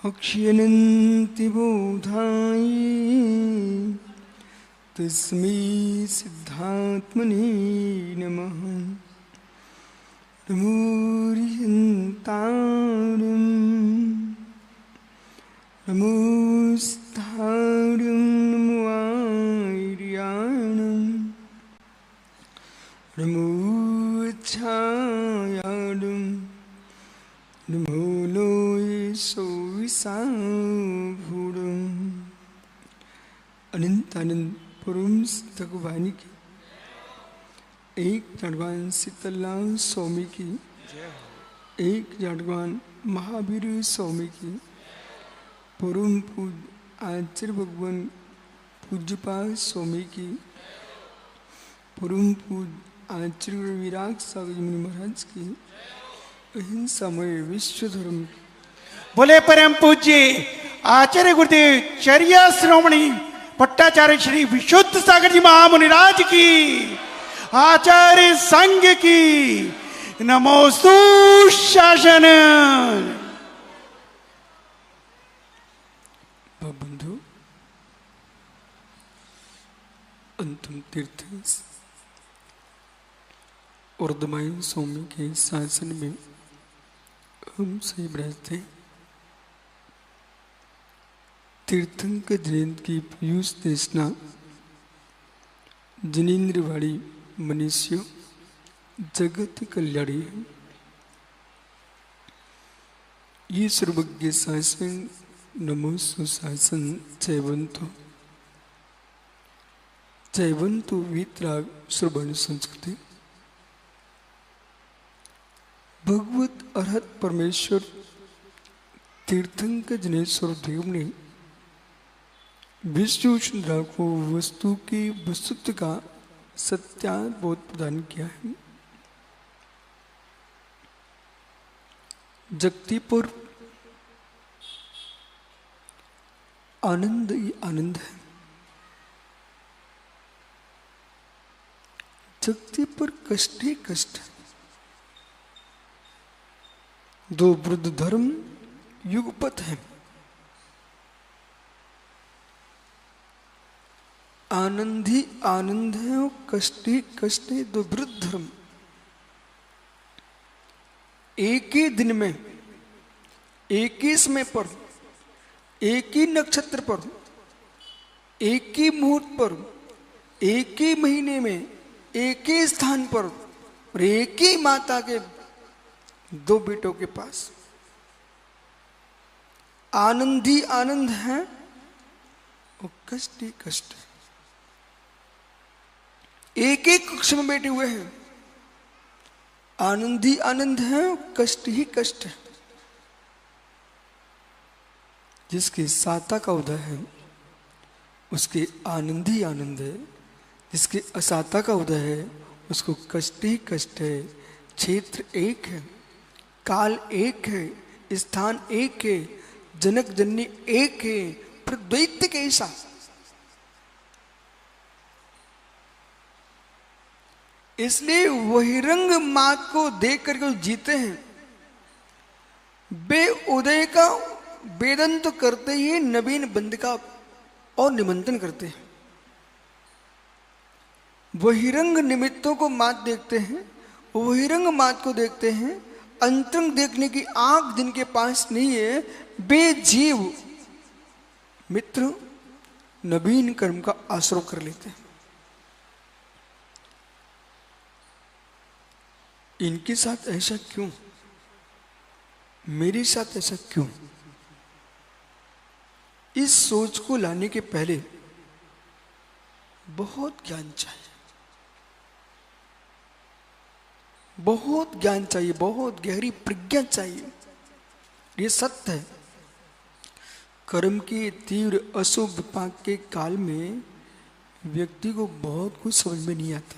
अक्षयनन्ति बोधाय तस्मै सिद्धात्मने नमः। नमोरिहन्तारं नमोस्तारं नमो आर्याणं नमोच्छायाणं नमो लोये सोविसाभूरं। अनंत आनंद पुरुष भगवानी की, एक जड़वान शीतललाल स्वामी की, एक जड़वान महावीर स्वामी की, परम पूज आचार्य भगवान पूज्यपाल स्वामी की, परम पूज आचार्य विराग सागर जी महाराज की, अहिंसामय विश्व धर्म। बोले परम पूज्य आचार्य गुरुदेव चर्या श्रोमणी पट्टाचार्य श्री विशुद्ध सागर जी महामुनिराज की, आचार्य संघ की नमोस्तु शासन। बंधु, अंतिम तीर्थ वर्धमान स्वामी के शासन में हम सही बरसते तीर्थंकर जयंत की पीयूष देशना जनेन्द्रवाड़ी मनुष्य जगत कल्याणी है। ये सर्वज्ञ शासन नमो सुशासन जयवंतो वीतराग श्रवण संस्कृति। भगवत अरहत परमेश्वर तीर्थंकर जनेश्वर देव ने विष्णु चंद्रा को वस्तु की वस्तुत्व का सत्याबोध प्रदान किया है। जगतीपुर आनंद ही आनंद है। जगतीपुर कष्ट ही कष्ट है। दो वृद्ध धर्म युगपत है। आनंद ही आनंद है और कष्ट ही कष्ट है। दो वृद्ध धर्म एक ही दिन में, एक ही समय पर, एक ही नक्षत्र पर, एक ही मुहूर्त पर, एक ही महीने में, एक ही स्थान पर और एक ही माता के दो बेटों के पास आनंद ही आनंद है और कष्ट ही कष्ट है। एक ही कक्ष में बैठे हुए हैं। आनंद ही आनंद है और कष्ट ही कष्ट है। जिसके साता का उदय है उसके आनंद ही आनंद है। जिसके असाता का उदय है उसको कष्ट ही कष्ट है। क्षेत्र एक है, काल एक है, स्थान एक है, जनक जननी एक है, पर द्वैत कैसा? इसलिए वही रंग मात को देख करके जीते हैं, बे उदय का वेदन तो करते ही नवीन बंद का और निमंत्रण करते हैं। वही रंग निमित्तों को मात देखते हैं, वही रंग मात को देखते हैं। अंतरंग देखने की आंख जिनके पास नहीं है, बेजीव मित्र नवीन कर्म का आश्रय कर लेते हैं। इनके साथ ऐसा क्यों, मेरे साथ ऐसा क्यों? इस सोच को लाने के पहले बहुत ज्ञान चाहिए, बहुत ज्ञान चाहिए, बहुत गहरी प्रज्ञा चाहिए। ये सत्य है। कर्म के तीव्र अशुभ विपाक के काल में व्यक्ति को बहुत कुछ समझ में नहीं आता,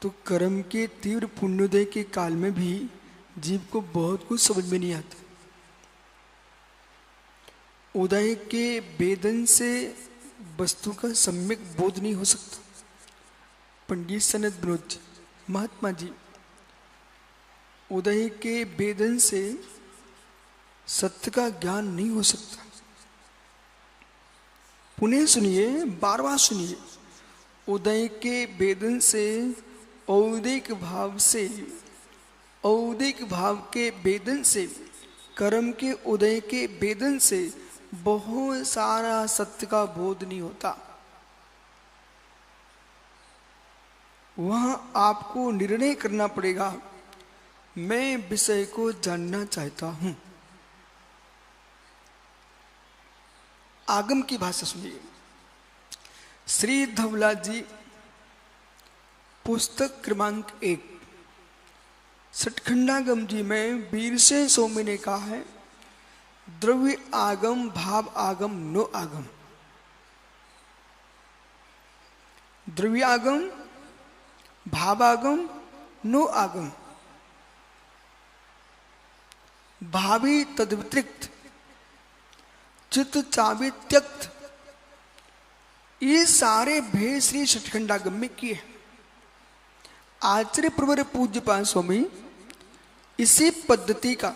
तो कर्म के तीव्र पुण्योदय के काल में भी जीव को बहुत कुछ समझ में नहीं आता। उदय के वेदन से वस्तु का सम्यक बोध नहीं हो सकता। पंडित सनत विनोद जी, महात्मा जी, उदय के वेदन से सत्य का ज्ञान नहीं हो सकता। पुनः सुनिए, बार बार सुनिए। उदय के वेदन से, औदिक भाव से, औदिक भाव के वेदन से, कर्म के उदय के वेदन से बहुत सारा सत्य का बोध नहीं होता। वहां आपको निर्णय करना पड़ेगा, मैं विषय को जानना चाहता हूं। आगम की भाषा सुनिए। श्री धवला जी, पुस्तक क्रमांक 1, सठखंडागम जी में वीरसेन स्वामी ने कहा है, द्रव्य आगम, भाव आगम, नो आगम। द्रव्य आगम, भाव आगम, नो आगम। भावी तद्व्यतिरिक्त, चित्त चावि त्यक्त, ये सारे भेद श्री सठखंडागम में किए। आचार्य प्रवर पूज्यपाद स्वामी इसी पद्धति का,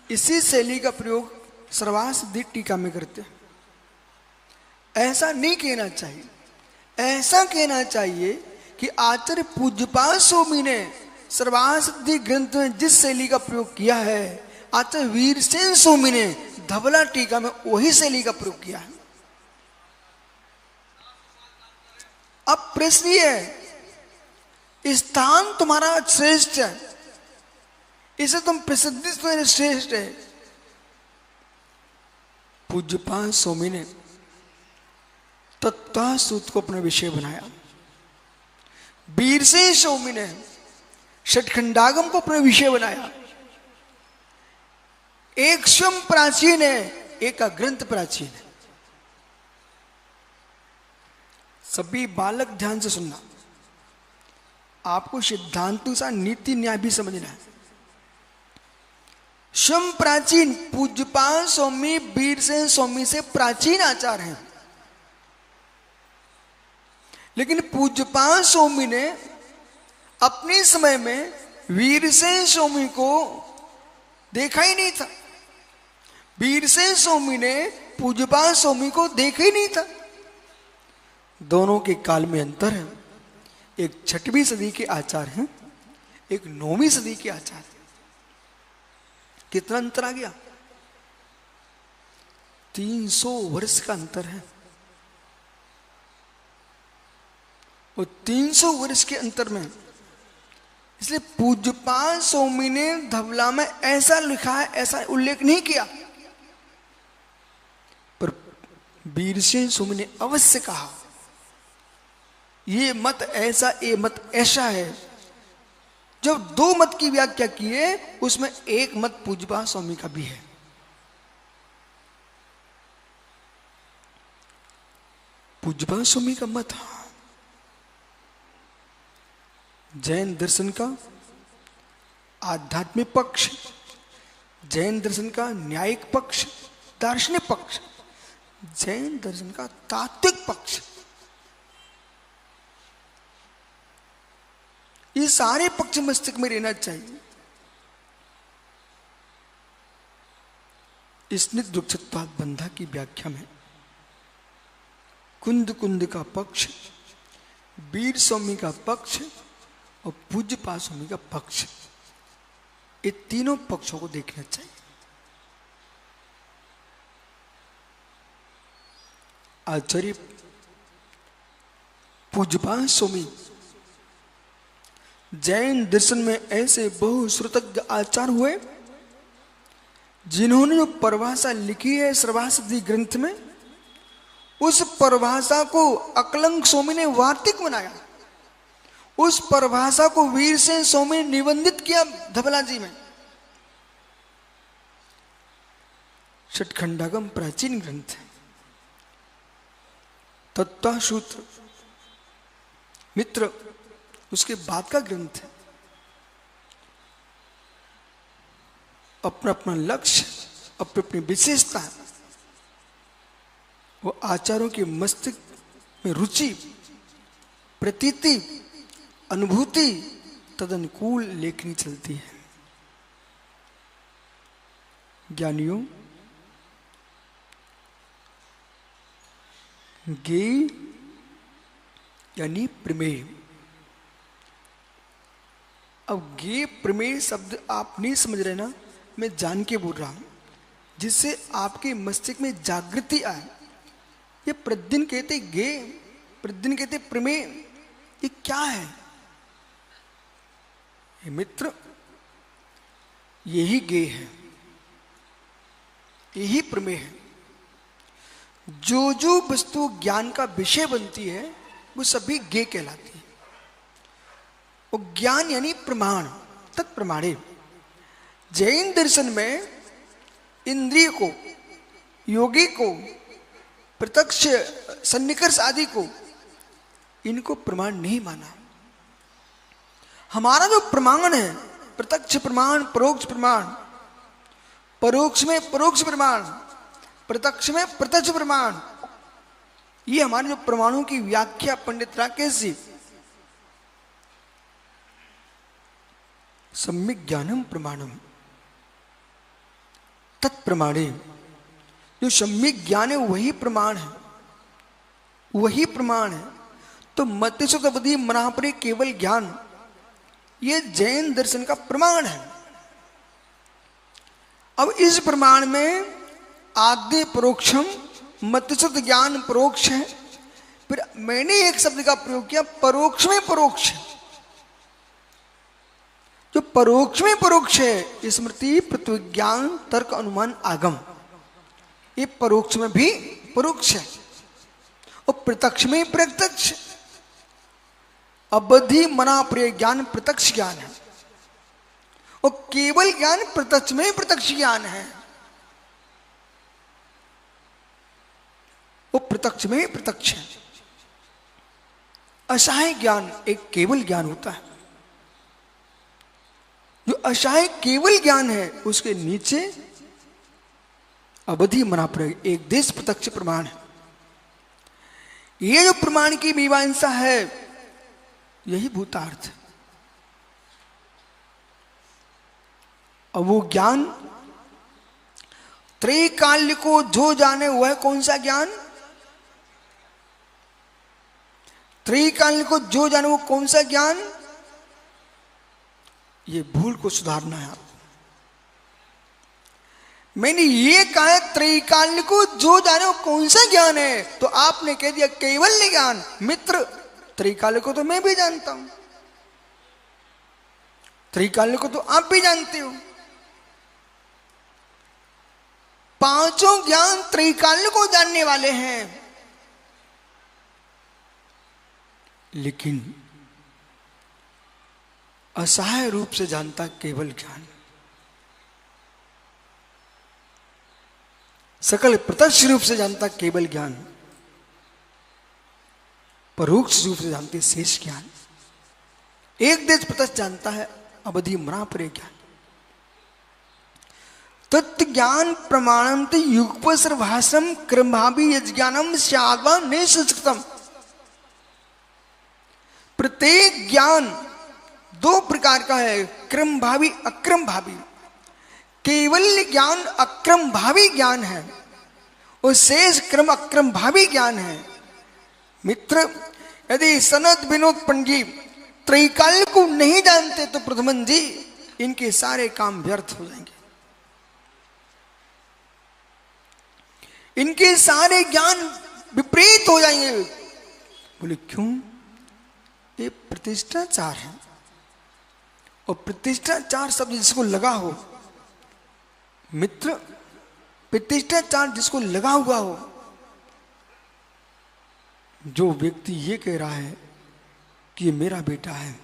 इसी शैली का प्रयोग सर्वासिद्धि टीका में करते हैं। ऐसा नहीं कहना चाहिए, ऐसा कहना चाहिए कि आचार्य पूज्यपाद स्वामी ने सर्वासिद्धि ग्रंथ में जिस शैली का प्रयोग किया है, आचार्य वीरसेन स्वामी ने धवला टीका में वही शैली का प्रयोग किया है। अब प्रश्न ये है, स्थान तुम्हारा श्रेष्ठ है, इसे तुम प्रसिद्धि तुम्हारे श्रेष्ठ है। पूज्यपाद स्वामी ने तत्व सूत्र को अपना विषय बनाया, वीरसेन स्वामी ने षटखंडागम को अपना विषय बनाया। एक स्वयं प्राचीन है, एक का ग्रंथ प्राचीन है। सभी बालक ध्यान से सुनना, आपको सिद्धांतों सा नीति न्याय भी समझना है। स्वयं प्राचीन पूज्यपाद स्वामी वीरसेन स्वामी से प्राचीन आचार हैं, लेकिन पूज्यपाद स्वामी ने अपने समय में वीरसेन स्वामी को देखा ही नहीं था। वीरसेन स्वामी ने पूज्यपाद स्वामी को देखा ही नहीं था। दोनों के काल में अंतर है। एक 6वीं सदी के आचार हैं, एक 9वीं सदी के आचार हैं। कितना अंतर आ गया? 300 वर्ष का अंतर है। और 300 वर्ष के अंतर में, इसलिए पूज्यपाद स्वामी ने धवला में ऐसा लिखा है, ऐसा उल्लेख नहीं किया, पर वीरसेन स्वामी ने अवश्य कहा ये मत ऐसा, ये मत ऐसा है। जब 2 मत की व्याख्या किए, उसमें एक मत पूज्यपाद स्वामी का भी है। पूज्यपाद स्वामी का मत, जैन दर्शन का आध्यात्मिक पक्ष, जैन दर्शन का न्यायिक पक्ष, दार्शनिक पक्ष, जैन दर्शन का तात्विक पक्ष, ये सारे पक्ष मस्तिष्क में रहना चाहिए। इसने दुक्षत्वाद बंधा की व्याख्या में कुंद कुंद का पक्ष, वीर स्वामी का पक्ष और पूज्य पा स्वामी का पक्ष, ये तीनों पक्षों को देखना चाहिए। आचार्य पूज्यपाद स्वामी जैन दर्शन में ऐसे बहुश्रुतज्ञ आचार्य हुए जिन्होंने जो परिभाषा लिखी है सर्वासिद्धि ग्रंथ में, उस परिभाषा को अकलंक स्वामी ने वार्तिक बनाया। उस परिभाषा को वीर सेन स्वामी ने निबंधित किया धबला जी में। षटखंडागम प्राचीन ग्रंथ है। तत्व सूत्र मित्र उसके बाद का ग्रंथ है। अपना अपना लक्ष्य, अपनी अपनी विशेषता, वो आचार्यों के मस्तिष्क में रुचि, प्रतीति, अनुभूति तदनुकूल लेखनी चलती है। ज्ञानियों, ज्ञेय यानी प्रमेय। अब ज्ञेय प्रमेय शब्द आप नहीं समझ रहे ना, मैं जान के बोल रहा हूं, जिससे आपके मस्तिष्क में जागृति आए। ये प्रतिदिन कहते ज्ञेय, प्रतिदिन कहते प्रमेय, ये क्या है? ये मित्र यही ज्ञेय है, यही प्रमेय है। जो जो वस्तु ज्ञान का विषय बनती है वो सभी ज्ञेय कहलाती है। और ज्ञान यानी प्रमाण, तत्प्रमाणे। जैन दर्शन में इंद्रिय को, योगी को, प्रत्यक्ष सन्निकर्ष आदि को, इनको प्रमाण नहीं माना। हमारा जो प्रमाण है, प्रत्यक्ष प्रमाण, परोक्ष प्रमाण, परोक्ष में परोक्ष प्रमाण, प्रत्यक्ष में प्रत्यक्ष प्रमाण, ये हमारे जो प्रमाणों की व्याख्या पंडित राकेश जी सम्यक ज्ञानम प्रमाणम तत्प्रमाणे, जो सम्यक ज्ञान है वही प्रमाण है, वही प्रमाण है। तो मतिशुद्धि मनापरे केवल ज्ञान, ये जैन दर्शन का प्रमाण है। अब इस प्रमाण में आद्य परोक्षम, मतिशुद्ध ज्ञान परोक्ष है। फिर मैंने एक शब्द का प्रयोग किया, परोक्ष में परोक्ष। जो परोक्ष में परोक्ष है, स्मृति, प्रत्युज्ञान, तर्क, अनुमान, आगम, ये परोक्ष में भी परोक्ष है। और प्रत्यक्ष में प्रत्यक्ष, अवधि मना प्रिय ज्ञान प्रत्यक्ष ज्ञान है। और केवल ज्ञान प्रत्यक्ष में प्रत्यक्ष ज्ञान है। वो प्रत्यक्ष में प्रत्यक्ष है। असहाय ज्ञान एक केवल ज्ञान होता है। जो असहाय केवल ज्ञान है उसके नीचे अवधि मना प्रिय एक देश प्रत्यक्ष प्रमाण है। ये जो प्रमाण की मीमांसा है, यही भूतार्थ। अब वो ज्ञान त्रैकाल्य को जो जाने वह कौन सा ज्ञान? त्रैकाल्य को जो जाने वो कौन सा ज्ञान? ये भूल को सुधारना है आपको। मैंने ये कहा त्रैकाल्य को जो जाने वो कौन सा ज्ञान है, तो आपने कह दिया केवल ज्ञान। मित्र, त्रैकाल्य को तो मैं भी जानता हूं, त्रैकाल्य को तो आप भी जानते हो। पांचों ज्ञान त्रैकाल्य को जानने वाले हैं, लेकिन असहाय रूप से जानता केवल ज्ञान। सकल प्रत्यक्ष रूप से जानता केवल ज्ञान, परोक्ष रूप से जानते शेष ज्ञान। एक देश प्रत्यक्ष जानता है अवधि मना परे ज्ञान। तत्व ज्ञान प्रमाणम युगपसर भाषम क्रमभावी यज्ञानम स्याद्वा ने संस्कृतम। प्रत्येक ज्ञान दो प्रकार का है, क्रम भावी अक्रम भावी। केवल ज्ञान अक्रम भावी ज्ञान है और शेष क्रम अक्रम भावी ज्ञान है। मित्र, यदि सनत विनोद पंडित त्रैकाल्य को नहीं जानते तो प्रथमन जी इनके सारे काम व्यर्थ हो जाएंगे। इनके सारे ज्ञान विपरीत हो जाएंगे। बोले क्यों? ये प्रतिष्ठाचार है, और प्रतिष्ठाचार शब्द जिसको लगा हो, मित्र प्रतिष्ठाचार जिसको लगा हुआ हो, जो व्यक्ति ये कह रहा है कि ये मेरा बेटा है,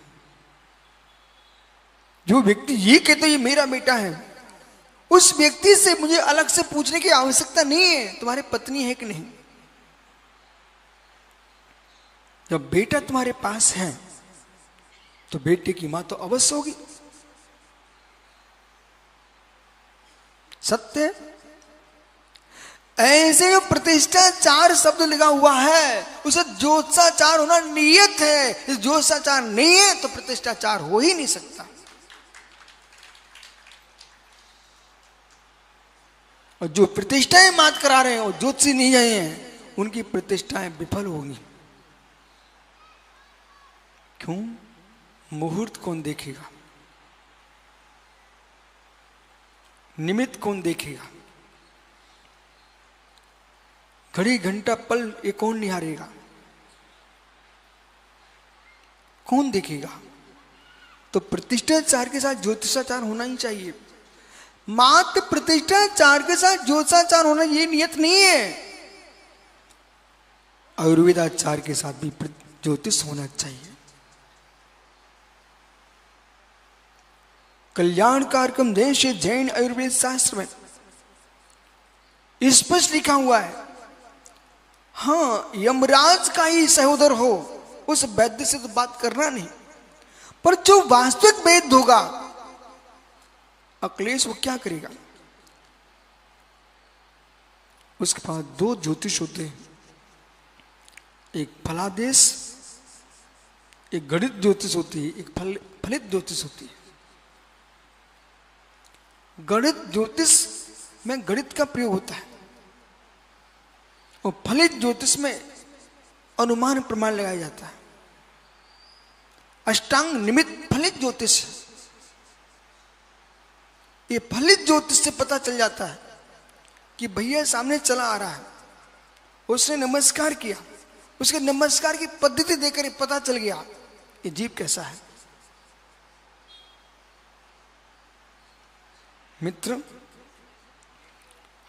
जो व्यक्ति ये कहते ये मेरा बेटा है, उस व्यक्ति से मुझे अलग से पूछने की आवश्यकता नहीं है तुम्हारी पत्नी है कि नहीं। जब बेटा तुम्हारे पास है तो बेटे की मां तो अवश्य होगी। सत्य। ऐसे जो प्रतिष्ठाचार शब्द लगा हुआ है उसे ज्योतिषाचार होना नियत है। ज्योतिषाचार नहीं है तो प्रतिष्ठाचार हो ही नहीं सकता। और जो प्रतिष्ठाएं मात करा रहे हैं और ज्योतिषी नहीं आए हैं, उनकी प्रतिष्ठाएं विफल होंगी। क्यों? मुहूर्त कौन देखेगा? निमित्त कौन देखेगा? घड़ी घंटा पल ये कौन निहारेगा? कौन देखेगा? तो प्रतिष्ठाचार के साथ ज्योतिषाचार होना ही चाहिए। मात्र प्रतिष्ठाचार के साथ ज्योतिषाचार होना ये नियत नहीं है। आयुर्वेदाचार के साथ भी ज्योतिष होना चाहिए। कल्याण कार्यक्रम देश जैन आयुर्वेद शास्त्र में स्पष्ट लिखा हुआ है। हाँ, यमराज का ही सहोदर हो उस वैद्य से तो बात करना नहीं, पर जो वास्तविक वैद्य होगा अक्लेश वो क्या करेगा? उसके पास दो ज्योतिष होते हैं, एक फलादेश, एक गणित ज्योतिष होती है, एक फलित ज्योतिष होती है। गणित ज्योतिष में गणित का प्रयोग होता है और फलित ज्योतिष में अनुमान प्रमाण लगाया जाता है। अष्टांग निमित्त फलित ज्योतिष। ये फलित ज्योतिष से पता चल जाता है कि भैया सामने चला आ रहा है, उसने नमस्कार किया, उसके नमस्कार की पद्धति देखकर पता चल गया ये जीव कैसा है। मित्र,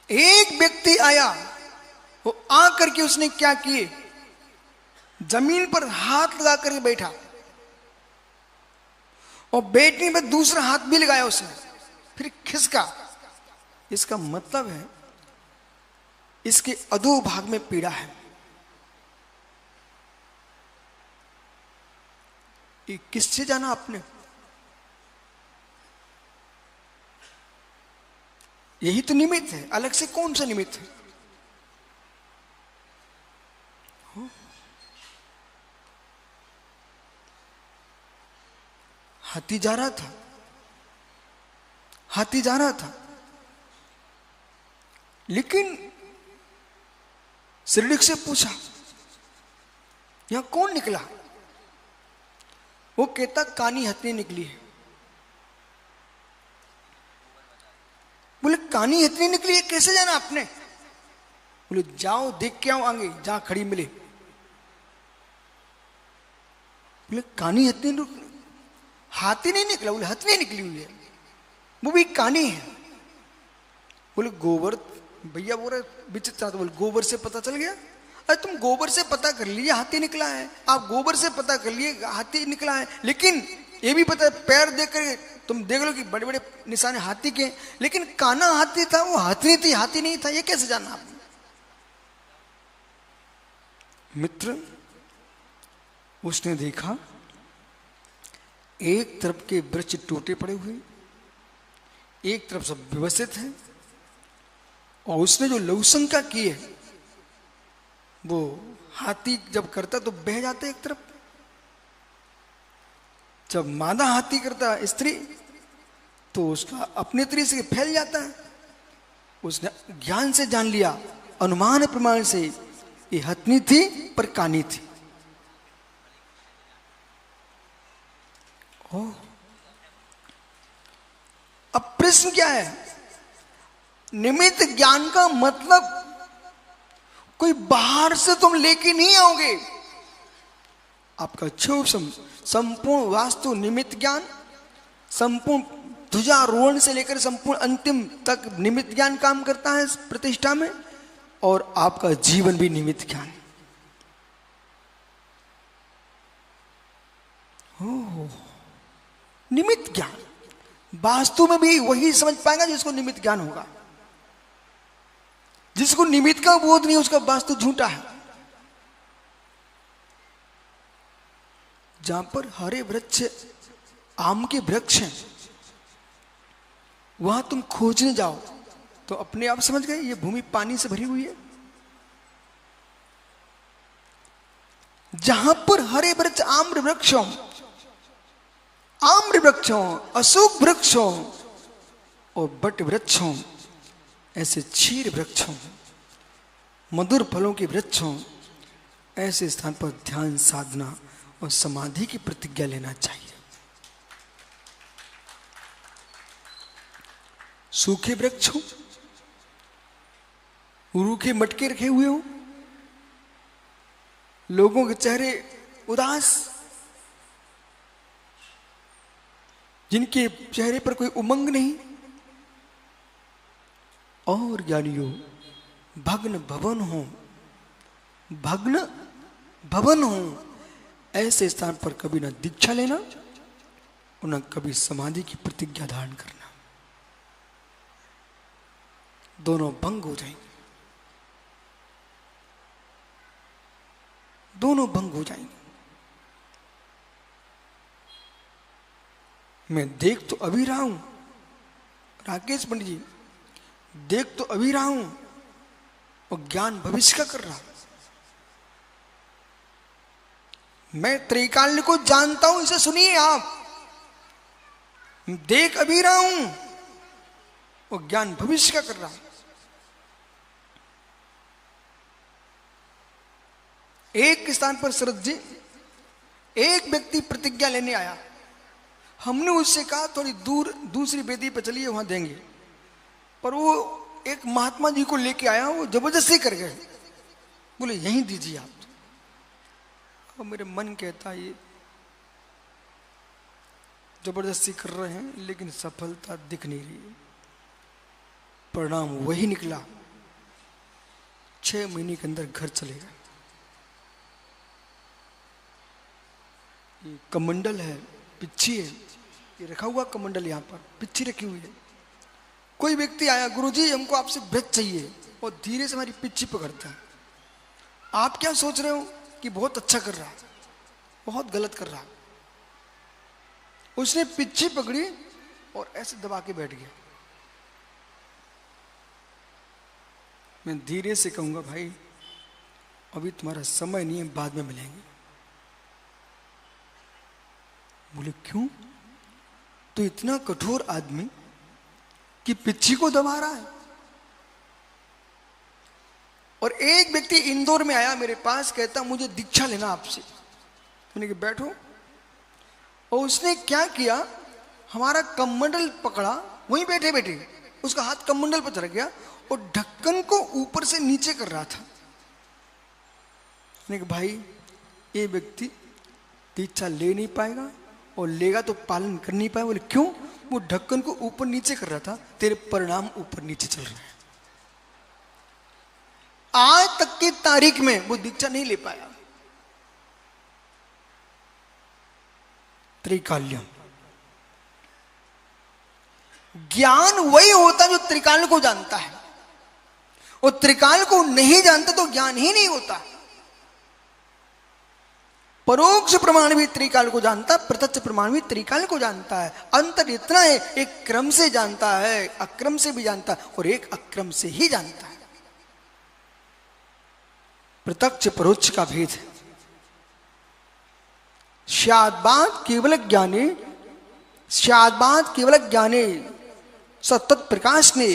एक व्यक्ति आया, वो आकर के उसने क्या किए, जमीन पर हाथ लगा करके बैठा और बैठने में दूसरा हाथ भी लगाया उसने, फिर खिसका। इसका मतलब है इसके अधो भाग में पीड़ा है। ये किससे जाना आपने? यही तो निमित्त है, अलग से कौन सा निमित्त है? हाथी जा रहा था, हाथी जा रहा था, लेकिन श्रीडिक से पूछा यहां कौन निकला? वो कहता कानी हथनी निकली है। बोले कानी हथनी निकली है, कैसे जाना आपने? बोले जाओ देख के आओ आगे जहां खड़ी मिले। बोले कानी हथनी, हाथी नहीं निकला, बोले हथनी निकली हुई है, वो भी कानी है। बोले गोबर, भैया बोल रहे विचित्र, बोले गोबर से पता चल गया? अरे तुम गोबर से पता कर लिए हाथी निकला है, आप गोबर से पता कर लिए हाथी निकला है, लेकिन ये भी पता है पैर देख कर तुम देख लो कि बड़े बड़े निशाने हाथी के, लेकिन काना हाथी था, वो हाथी थी, हाथी नहीं था, ये कैसे जानना आपने? मित्र, उसने देखा एक तरफ के वृक्ष टूटे पड़े हुए, एक तरफ सब व्यवस्थित है, और उसने जो लघुशंका की है, वो हाथी जब करता तो बह जाते एक तरफ, जब मादा हाथी करता स्त्री तो उसका अपने तरीके से फैल जाता है। उसने ज्ञान से जान लिया, अनुमान प्रमाण से, ये हथनी थी पर कानी थी। ओह, अब प्रश्न क्या है? निमित्त ज्ञान का मतलब कोई बाहर से तुम लेके नहीं आओगे। आपका क्षोभ संपूर्ण वास्तु निमित्त ज्ञान, संपूर्ण ध्वजारोहण से लेकर संपूर्ण अंतिम तक निमित्त ज्ञान काम करता है प्रतिष्ठा में, और आपका जीवन भी निमित्त ज्ञान। निमित्त ज्ञान वास्तु में भी वही समझ पाएगा जिसको निमित्त ज्ञान होगा। जिसको निमित्त का बोध नहीं, उसका वास्तु झूठा है। जहां पर हरे वृक्ष, आम के वृक्ष हैं, वहां तुम खोजने जाओ तो अपने आप समझ गए ये भूमि पानी से भरी हुई है। जहां पर हरे वृक्ष, आम्र वृक्षों, आम्र वृक्षों, अशोक वृक्षों और बट वृक्षों, ऐसे क्षीर वृक्षों, मधुर फलों के वृक्षों, ऐसे स्थान पर ध्यान साधना और समाधि की प्रतिज्ञा लेना चाहिए। सूखे वृक्ष हो, रूखे मटके रखे हुए हो, लोगों के चेहरे उदास, जिनके चेहरे पर कोई उमंग नहीं, और ज्ञानियों भग्न भवन हो, भग्न भवन हो, ऐसे स्थान पर कभी ना दीक्षा लेना और न कभी समाधि की प्रतिज्ञा धारण करना। दोनों भंग हो जाएंगे, दोनों भंग हो जाएंगे। मैं देख तो अभी रहा हूं, राकेश पंडित जी, देख तो अभी रहा हूं और ज्ञान भविष्य का कर रहा हूं। मैं त्रैकाल्य को जानता हूं, इसे सुनिए आप। देख अभी रहा हूं और ज्ञान भविष्य का कर रहा हूं। एक स्थान पर शरद जी, एक व्यक्ति प्रतिज्ञा लेने आया। हमने उससे कहा थोड़ी दूर दूसरी वेदी पर चलिए, वहां देंगे। पर वो एक महात्मा जी को लेके आया, वो जबरदस्ती कर गए, बोले यहीं दीजिए आप। और मेरे मन कहता ये जबरदस्ती कर रहे हैं, लेकिन सफलता दिख नहीं रही। परिणाम वही निकला, 6 महीने के अंदर घर चले गए। ये कमंडल है, पिच्छी है, ये रखा हुआ कमंडल, यहाँ पर पिच्छी रखी हुई है। कोई व्यक्ति आया, गुरुजी हमको आपसे व्रत चाहिए, और धीरे से हमारी पिच्छी पकड़ता है। आप क्या सोच रहे हो कि बहुत अच्छा कर रहा है, बहुत गलत कर रहा है। उसने पिच्छी पकड़ी और ऐसे दबा के बैठ गया। मैं धीरे से कहूंगा भाई अभी तुम्हारा समय नहीं है, बाद में मिलेंगे। बोले क्यों? तो इतना कठोर आदमी कि पिच्छी को दबा रहा है। और एक व्यक्ति इंदौर में आया मेरे पास, कहता मुझे दीक्षा लेना आपसे। मैंने कहा बैठो। और उसने क्या किया, हमारा कमंडल पकड़ा, वहीं बैठे बैठे उसका हाथ कमंडल पर चढ़ गया और ढक्कन को ऊपर से नीचे कर रहा था। मैंने कहा भाई ये व्यक्ति दीक्षा ले नहीं पाएगा, और लेगा तो पालन कर नहीं पाएगा। बोले क्यों? वो ढक्कन को ऊपर नीचे कर रहा था, तेरे परिणाम ऊपर नीचे चल रहे हैं। आज तक की तारीख में वो दीक्षा नहीं ले पाया। त्रिकाल्यम ज्ञान वही होता जो त्रिकाल को जानता है, और त्रिकाल को नहीं जानता तो ज्ञान ही नहीं होता। परोक्ष प्रमाण भी त्रिकाल को जानता है, प्रत्यक्ष प्रमाण भी त्रिकाल को जानता है। अंतर इतना है, एक क्रम से जानता है, अक्रम से भी जानता है, और एक अक्रम से ही जानता है। प्रत्यक्ष परोक्ष का भेद है। स्याद्भात केवल ज्ञाने, स्याद्भात केवल ज्ञाने सतत प्रकाश ने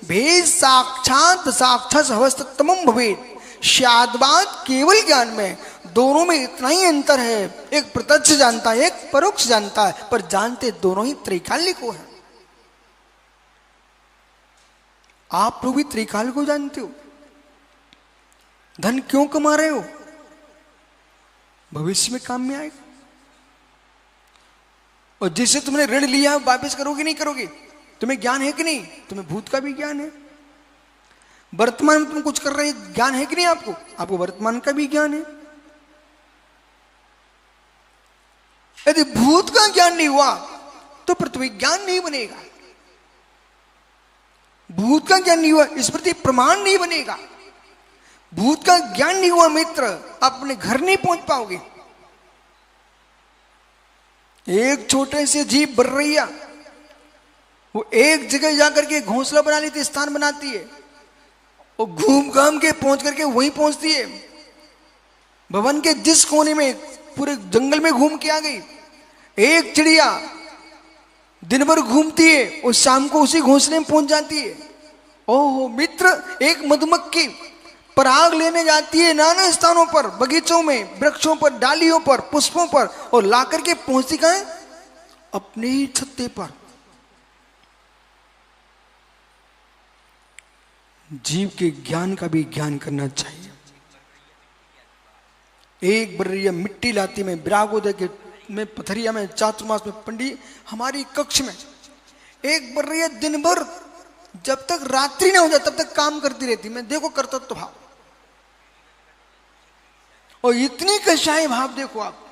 भेद साक्षात साक्षात अवस्थतमम भवेद। स्याद्भात केवल ज्ञान में दोनों में इतना ही अंतर है, एक प्रत्यक्ष जानता है, एक परोक्ष जानता है, पर जानते दोनों ही त्रिकाल को है। आप लोग भी त्रिकाल को जानते हो। धन क्यों कमा रहे हो? भविष्य में काम में आएगा। और जिससे तुमने ऋण लिया वापस करोगे नहीं करोगे? तुम्हें ज्ञान है कि नहीं? तुम्हें भूत का भी ज्ञान है, वर्तमान में तुम कुछ कर रहे ज्ञान है कि नहीं? आपको आपको वर्तमान का भी ज्ञान है। यदि भूत का ज्ञान नहीं हुआ तो पृथ्वी ज्ञान नहीं बनेगा। भूत का ज्ञान नहीं हुआ स्मृति प्रमाण नहीं बनेगा। भूत का ज्ञान नहीं हुआ मित्र, अपने घर नहीं पहुंच पाओगे। एक छोटे से जीव बर्रैया, वो एक जगह जाकर के घोंसला बना लेती, स्थान बनाती है, और घूम घाम के पहुंच करके वहीं पहुंचती है। भवन के जिस कोने में पूरे जंगल में घूम के आ गई। एक चिड़िया दिन भर घूमती है और शाम को उसी घोंसले में पहुंच जाती है। ओहो मित्र, एक मधुमक्खी पराग लेने जाती है नाना स्थानों पर, बगीचों में, वृक्षों पर, डालियों पर, पुष्पों पर, और लाकर के पहुंचती कहां है? अपने ही छत्ते पर। जीव के ज्ञान का भी ज्ञान करना चाहिए। एक बर्रिया मिट्टी लाती में विरागोदय के में पथरिया में चातुर्मास में पंडित हमारी कक्ष में एक बर्रिया दिन भर जब तक रात्रि ना हो जाए तब तक काम करती रहती। मैं देखो कर्तव्य भाव, और इतनी कषाय भाव देखो आप,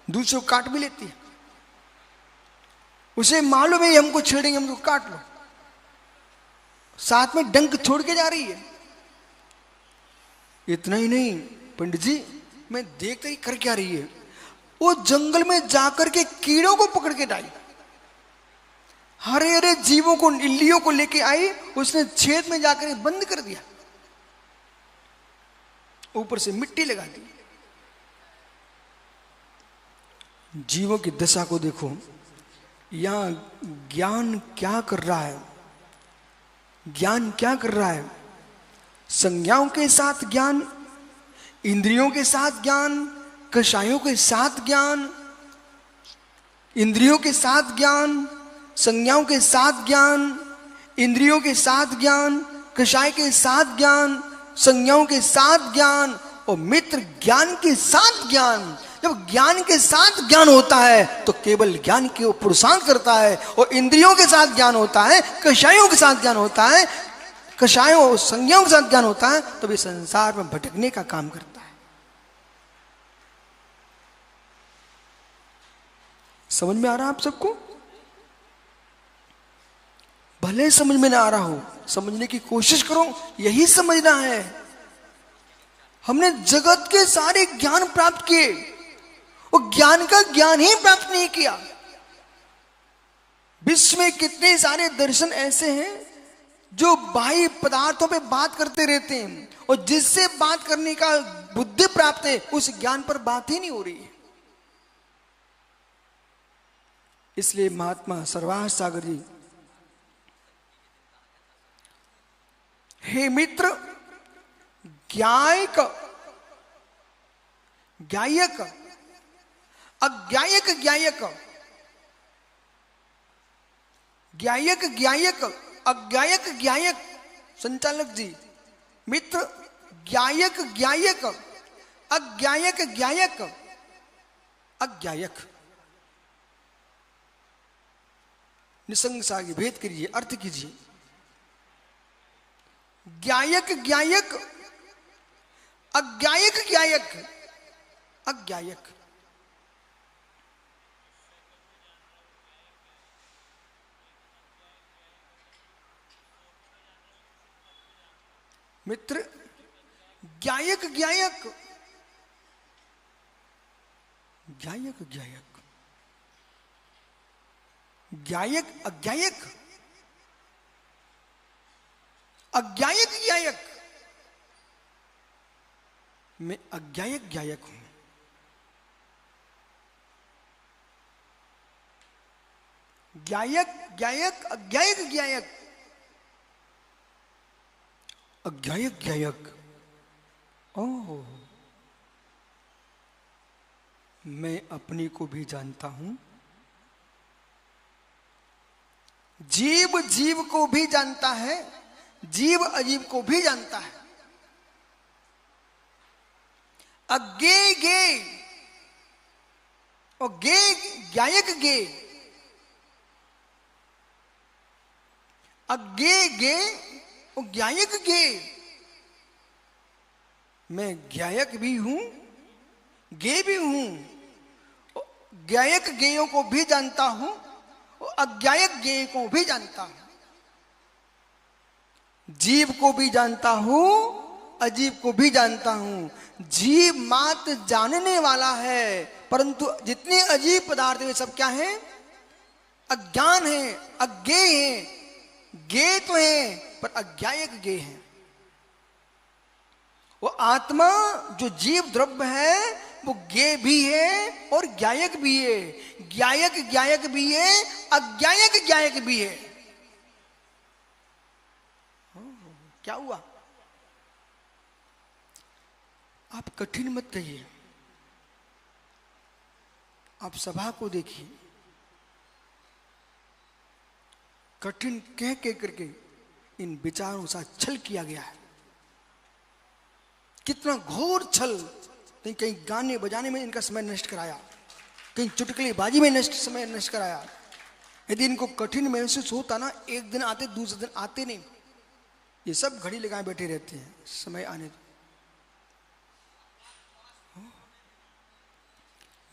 दूसरे को काट भी लेती है। उसे मालूम है हमको छेड़ेंगे, हमको काट लो, साथ में डंक छोड़ के जा रही है। इतना ही नहीं पंडित जी, मैं देखता ही कर क्या रही है, वो जंगल में जाकर के कीड़ों को पकड़ के डाली, हरे हरे जीवों को, इल्लियों को लेके आई, उसने छेद में जाकर बंद कर दिया, ऊपर से मिट्टी लगा दी। जीवों की दशा को देखो, यहां ज्ञान क्या कर रहा है? ज्ञान क्या कर रहा है? संज्ञाओं के साथ ज्ञान, इंद्रियों के साथ ज्ञान, कषायों के साथ ज्ञान, इंद्रियों के साथ ज्ञान, संज्ञाओं के साथ ज्ञान, इंद्रियों के साथ ज्ञान, कषाय के साथ ज्ञान, संज्ञाओं के साथ ज्ञान, और मित्र ज्ञान के साथ ज्ञान। जब ज्ञान के साथ ज्ञान होता है तो केवल ज्ञान के पुरुषार्थ करता है, और इंद्रियों के साथ ज्ञान होता है, कषायों के साथ ज्ञान होता है, कषायों और संज्ञाओं के साथ ज्ञान होता है, तो भी संसार में भटकने का काम करता है। समझ में आ रहा है आप सबको? भले समझ में ना आ रहा हो, समझने की कोशिश करो, यही समझना है। हमने जगत के सारे ज्ञान प्राप्त किए, और ज्ञान का ज्ञान ही प्राप्त नहीं किया। विश्व में कितने सारे दर्शन ऐसे हैं जो बाह्य पदार्थों पे बात करते रहते हैं, और जिससे बात करने का बुद्धि प्राप्त है उस ज्ञान पर बात ही नहीं हो रही है। इसलिए महात्मा सरवास सागर जी, हे मित्र, ज्ञायक ज्ञायक अज्ञायक ज्ञायक, ज्ञायक ज्ञायक अज्ञायक ज्ञायक, संचालक जी, मित्र, ज्ञायक ज्ञायक अज्ञायक ज्ञायक अज्ञायक, निसंग सागी भेद करिए, अर्थ कीजिए। ज्ञायक ज्ञायक अज्ञायक ज्ञायक अज्ञायक। मित्र, ज्ञायक ज्ञायक ज्ञायक ज्ञायक, ज्ञायक अज्ञायक, अज्ञायक ज्ञायक। मैं अज्ञायक ज्ञायक हूं। ज्ञायक ज्ञायक अज्ञायक ज्ञायक, अज्ञायक ज्ञायक। ओह, मैं अपने को भी जानता हूं, जीव जीव को भी जानता है, जीव अजीव को भी जानता है। अज्ञे गे और गे ज्ञायक गे, अज्ञे गे और ज्ञायक गे। मैं ज्ञायक भी हूं, गे भी हूं। ज्ञायक गेयों को भी जानता हूं और अज्ञायक गेय को भी जानता हूं। जीव को भी जानता हूं, अजीब को भी जानता हूं। जीव मात्र जानने वाला है, परंतु जितने अजीब पदार्थ वे सब क्या हैं? अज्ञान है, अज्ञेय है। गे तो है पर अज्ञायक गे है। वो आत्मा जो जीव द्रव्य है वो गे भी है और ज्ञायक भी है। ज्ञायक ज्ञायक भी है, अज्ञायक ज्ञायक भी है। क्या हुआ? आप कठिन मत कहिए, आप सभा को देखिए। कठिन कह के करके इन विचारों से छल किया गया है। कितना घोर छल! कहीं गाने बजाने में इनका समय नष्ट कराया, कहीं चुटकुलेबाजी में समय नष्ट कराया। यदि इनको कठिन महसूस होता ना, एक दिन आते दूसरे दिन आते नहीं। ये सब घड़ी लगाए बैठे रहते हैं, समय आने दो।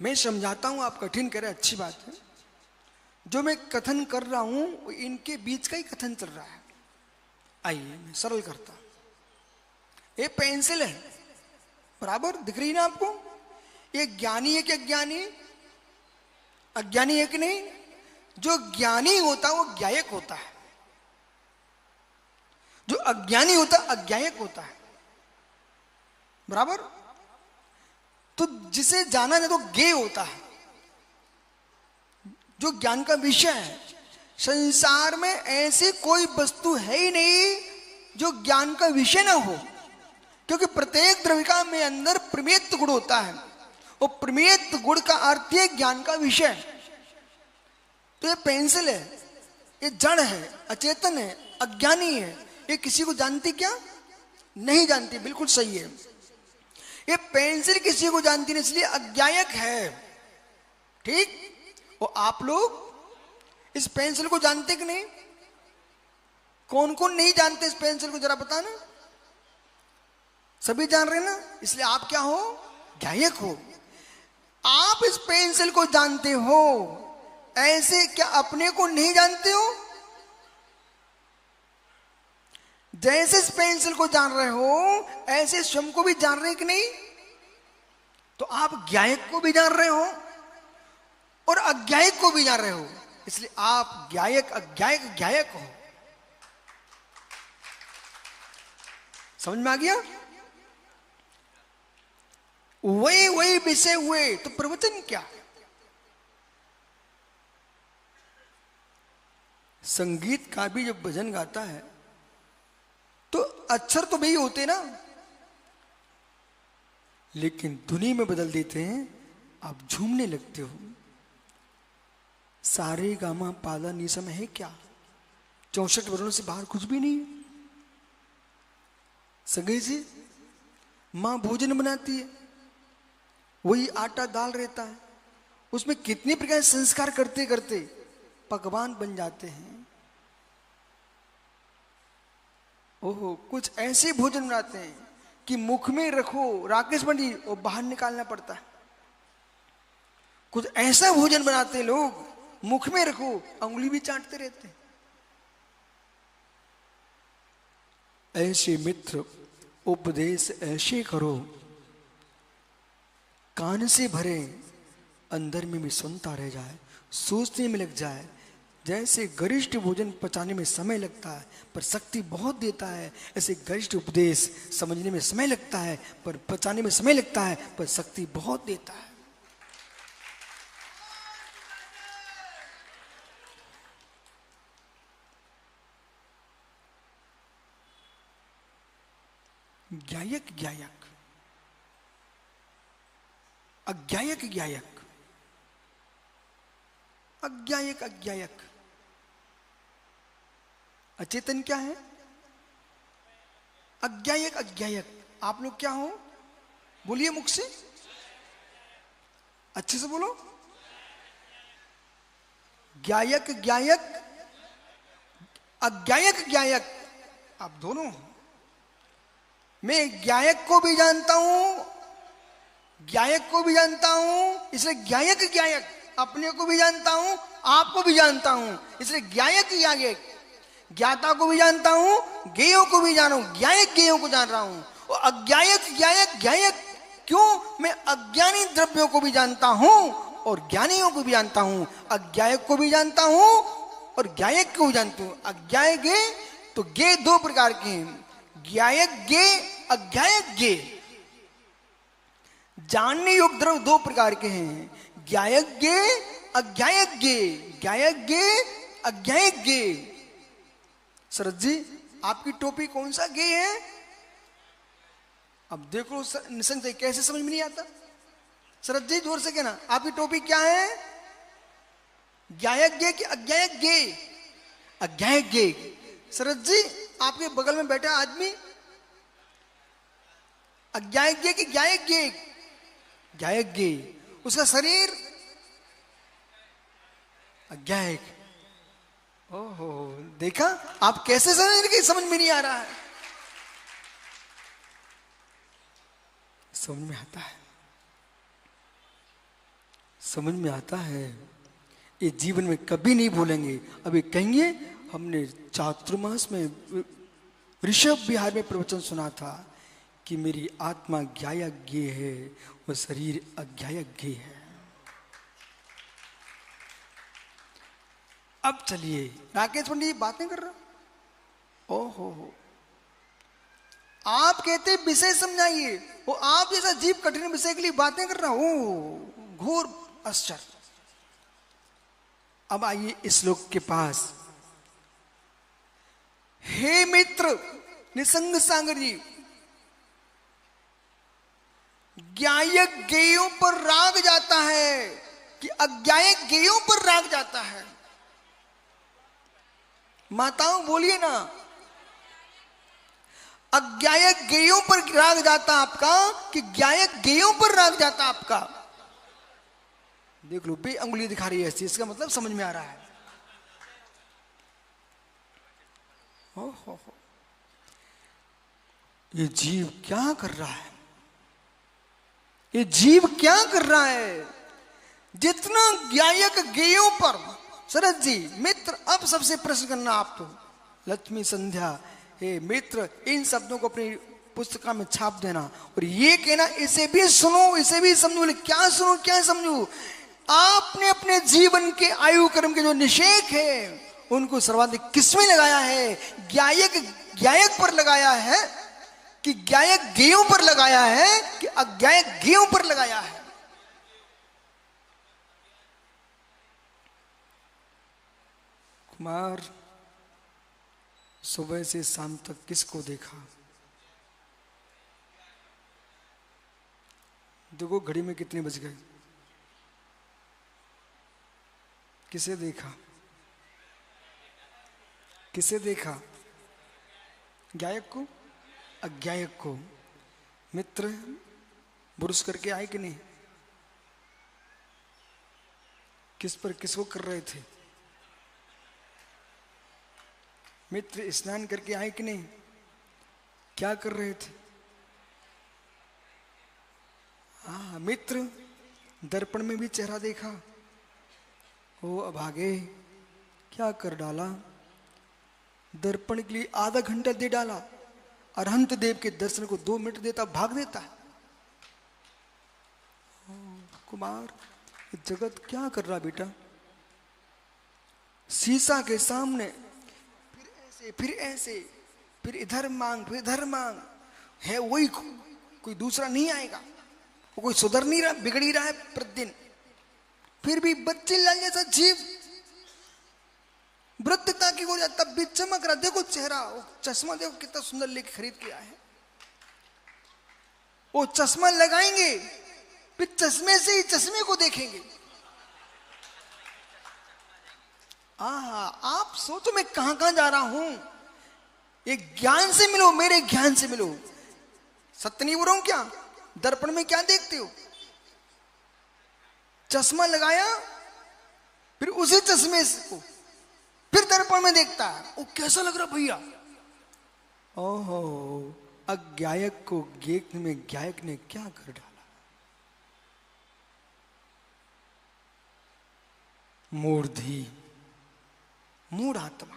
मैं समझाता हूं, आप कठिन कह रहे, अच्छी बात है। जो मैं कथन कर रहा हूं वो इनके बीच का ही कथन चल रहा है। आइए मैं सरल करता। ये पेंसिल है, बराबर दिख रही ना आपको? ये ज्ञानी है कि अज्ञानी? अज्ञानी है कि नहीं? जो ज्ञानी होता है वो ज्ञायक होता है, जो अज्ञानी होता है अज्ञायक होता है, बराबर? तो जिसे जाना जाए तो ज्ञेय होता है, जो ज्ञान का विषय है। संसार में ऐसी कोई वस्तु है ही नहीं जो ज्ञान का विषय ना हो, क्योंकि प्रत्येक द्रविका में अंदर प्रमेय गुण होता है और प्रमेय गुण का अर्थ है ज्ञान का विषय। तो ये पेंसिल है, ये जड़ है, अचेतन है, अज्ञानी है। ये किसी को जानती क्या? नहीं जानती, बिल्कुल सही है। ये पेंसिल किसी को जानती नहीं, इसलिए अज्ञायक है, ठीक? और आप लोग इस पेंसिल को जानते कि नहीं? कौन कौन नहीं जानते इस पेंसिल को, जरा बताना। सभी जान रहे ना, इसलिए आप क्या हो? ज्ञायक हो। आप इस पेंसिल को जानते हो, ऐसे क्या अपने को नहीं जानते हो? जैसे इस पेंसिल को जान रहे हो ऐसे स्वयं को भी जान रहे कि नहीं? तो आप ज्ञायक को भी जान रहे हो और अज्ञायक को भी जान रहे हो, इसलिए आप ज्ञायक अज्ञायक ज्ञायक हो। समझ में आ गया? वही वही विषय हुए तो प्रवचन क्या? संगीत का भी जब भजन गाता है तो अक्षर तो वही होते ना, लेकिन धुनी में बदल देते हैं। आप झूमने लगते हो। सारे गामा पादा निसम है क्या? 64 वर्णों से बाहर कुछ भी नहीं। सगे से मां भोजन बनाती है, वही आटा दाल रहता है, उसमें कितने प्रकार संस्कार करते करते पकवान बन जाते हैं। ओहो, कुछ ऐसे भोजन बनाते हैं कि मुख में रखो राकेश पंडित और बाहर निकालना पड़ता है। कुछ ऐसा भोजन बनाते हैं लोग, मुख में रखो उंगली भी चाटते रहते हैं। ऐसे मित्र उपदेश ऐसे करो, कान से भरे अंदर में भी सुनता रह जाए, सोचने में लग जाए। जैसे गरिष्ठ भोजन पचाने में समय लगता है पर शक्ति बहुत देता है, ऐसे गरिष्ठ उपदेश समझने में समय लगता है पर पचाने में समय लगता है पर शक्ति बहुत देता है। ज्ञायक ज्ञायक, अज्ञायक ज्ञायक, अज्ञायक अज्ञायक। अचेतन क्या है? अज्ञायक अज्ञायक। आप लोग क्या हो? बोलिए मुख से, अच्छे से बोलो। ज्ञायक ज्ञायक, अज्ञायक ज्ञायक, आप दोनों हो। मैं ज्ञायक को भी जानता हूं, ज्ञायक को भी जानता हूं, इसलिए ज्ञायक ज्ञायक। अपने को भी जानता हूं, आपको भी जानता हूं, इसलिए ज्ञायक ज्ञायक। ज्ञाता को भी जानता हूं, ज्ञेयों को भी जाना हूं, ज्ञायक ज्ञेयों को जान रहा हूं। और अज्ञायक ज्ञायक ज्ञायक क्यों? मैं अज्ञानी द्रव्यों को भी जानता हूं और ज्ञानियों को भी जानता हूं। अज्ञायक को भी जानता हूं और ज्ञायक को भी जानता हूं। अज्ञायक गे तो गे दो प्रकार के हैं, ज्ञायक गे, अज्ञायक गे। जानने योग्य द्रव्य दो प्रकार के हैं, ज्ञायक गे, अज्ञायक गे। ज्ञायक गे, अज्ञायक गे। शरद जी, आपकी टोपी कौन सा गे है? अब देखो निसंशय, कैसे समझ में नहीं आता? शरद जी जोर से कहना, आपकी टोपी क्या है? ज्ञायक गे कि अज्ञायक गे? अज्ञायक गे। शरद जी, आपके बगल में बैठा आदमी अज्ञायक गे कि ज्ञायक गे? ज्ञायक गे। उसका शरीर अज्ञायक। ओहो, देखा आप कैसे समझ में नहीं आ रहा है? समझ में आता है, समझ में आता है। ये जीवन में कभी नहीं भूलेंगे। अभी कहेंगे हमने चातुर्मास में ऋषभ विहार में प्रवचन सुना था कि मेरी आत्मा ज्ञायक ज्ञेय है और शरीर अज्ञायक ज्ञेय है। अब चलिए, राकेश पंडित जी बातें कर रहा। ओहो, आप कहते विषय समझाइए, वो आप जैसा जीव कठिन विषय के लिए बातें कर रहा। ओ घोर आश्चर्य। अब आइए इस श्लोक के पास। हे मित्र निसंग सागर जी, ज्ञायक ज्ञेयों पर राग जाता है कि अज्ञायक ज्ञेयों पर राग जाता है? माताओं बोलिए ना। अज्ञायक ज्ञेयों पर राग जाता आपका कि ज्ञायक ज्ञेयों पर राग जाता आपका? देख लो, बे अंगुली दिखा रही है ऐसी, इसका मतलब समझ में आ रहा है। हो। ये जीव क्या कर रहा है? ये जीव क्या कर रहा है? जितना ज्ञायक ज्ञेयों पर। शरद जी मित्र, अब सबसे प्रश्न करना आप तो। लक्ष्मी संध्या, हे मित्र, इन शब्दों को अपनी पुस्तका में छाप देना और ये कहना इसे भी सुनो, इसे भी समझो। बोले क्या सुनो क्या समझो? आपने अपने जीवन के आयु कर्म के जो निषेक है उनको सर्वाधिक किसमें लगाया है? ज्ञायक पर लगाया है कि ज्ञायक ज्ञेयों पर लगाया है कि अज्ञायक ज्ञेयों पर लगाया है? कुमार, सुबह से शाम तक किसको देखा? देखो घड़ी में कितने बज गए। किसे देखा? किसे देखा? ज्ञायक को, अज्ञायक को। मित्र बुरुष करके आए कि नहीं? किस पर किसको कर रहे थे? मित्र स्नान करके आए कि नहीं? क्या कर रहे थे? हाँ मित्र, दर्पण में भी चेहरा देखा। ओ अभागे, क्या कर डाला? दर्पण के लिए आधा घंटा दे डाला। अरहंत देव के दर्शन को 2 मिनट देता, भाग देता है। कुमार, ये जगत क्या कर रहा बेटा? शीशा के सामने फिर ऐसे फिर ऐसे, फिर इधर मांग फिर इधर मांग, है वही, कोई दूसरा नहीं आएगा, वो कोई सुधर नहीं रहा, बिगड़ ही रहा है प्रतिदिन। फिर भी बच्चे लाल जैसा जीव वृद्धता की हो जाता, तब भी चमक रहा। देखो चेहरा, वो चश्मा देखो कितना सुंदर लेके खरीद के आए हैं। वो चश्मा लगाएंगे, फिर चश्मे से ही चश्मे को देखेंगे। आहा, आप सोचो मैं कहां कहां जा रहा हूं। एक ज्ञान से मिलो, मेरे ज्ञान से मिलो। सत्य नहीं बोल रहा हूं क्या? दर्पण में क्या देखते हो? चश्मा लगाया, फिर उसी चश्मे को फिर दर्पण में देखता है, वो कैसा लग रहा भैया? ओहो, अज्ञायक को ज्ञेय में ज्ञायक ने क्या कर डाला? मूर्धी, मूढ़ आत्मा।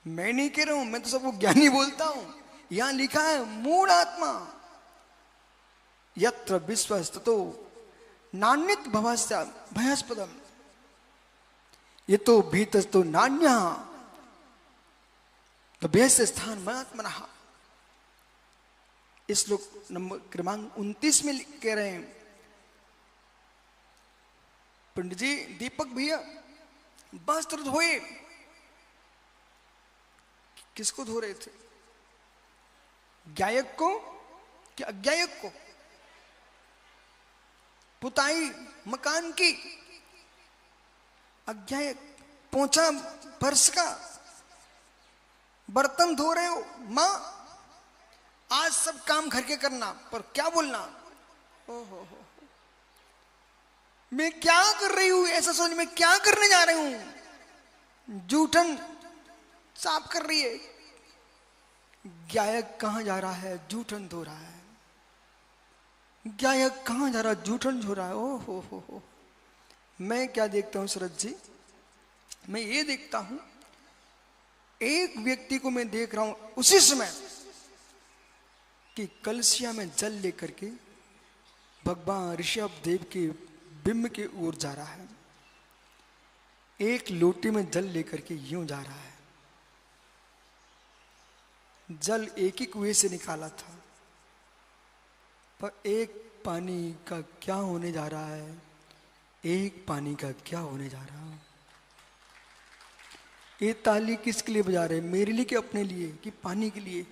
मैं नहीं कह रहा हूं, मैं तो सबको ज्ञानी बोलता हूं। यहां लिखा है मूढ़ आत्मा। यत्र विश्वस्ततो नान्यत भवस्य भयास्पदम, ये तो भीतस्तो नान्य तो भयस्य स्थान महात्मना। इस श्लोक नंबर क्रमांक 29 में कह रहे हैं पंडित जी, दीपक भैया वस्त्र धोए। किसको धो रहे थे? ज्ञायक को कि अज्ञायक को? पुताई मकान की, अज्ञायक। पोंछा फर्श का, बर्तन धो रहे हो। मां, आज सब काम घर के करना, पर क्या बोलना? ओहो, मैं क्या कर रही हूं? ऐसा सोच, मैं क्या करने जा रही हूं? जूठन साफ कर रही है। ज्ञायक कहां जा रहा है? जूठन धो रहा है। ज्ञायक कहां जा रहा है? जूठन धो रहा है। ओ हो। मैं क्या देखता हूं शरद जी? मैं ये देखता हूं, एक व्यक्ति को मैं देख रहा हूं उसी समय कि कलसिया में जल लेकर के भगवान ऋषभ देव के बिंब के ओर जा रहा है। एक लोटे में जल लेकर के यूं जा रहा है। जल एक ही कुएं से निकाला था, पर एक पानी का क्या होने जा रहा है? एक पानी का क्या होने जा रहा है? ये ताली किसके लिए बजा रहे हैं? मेरे लिए कि अपने लिए कि पानी के लिए?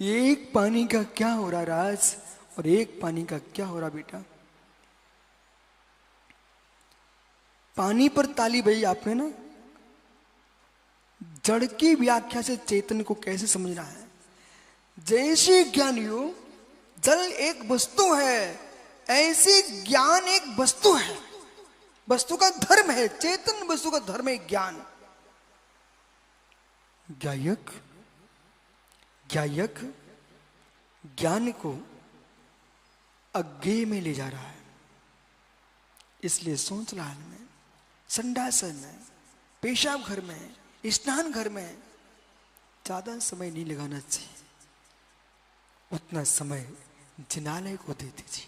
एक पानी का क्या हो रहा राज, और एक पानी का क्या हो रहा बेटा? पानी पर ताली बजाई आपने ना। जड़ की व्याख्या से चेतन को कैसे समझना है? जैसे ज्ञानियों जल एक वस्तु है, ऐसे ज्ञान एक वस्तु है। वस्तु का धर्म है चेतन, वस्तु का धर्म है ज्ञान। ज्ञायक ज्ञान को अज्ञेय में ले जा रहा है। इसलिए सोच लाल में, संडासन में, पेशाब घर में, स्नान घर में ज्यादा समय नहीं लगाना चाहिए। उतना समय जिनालय को दे दीजिए।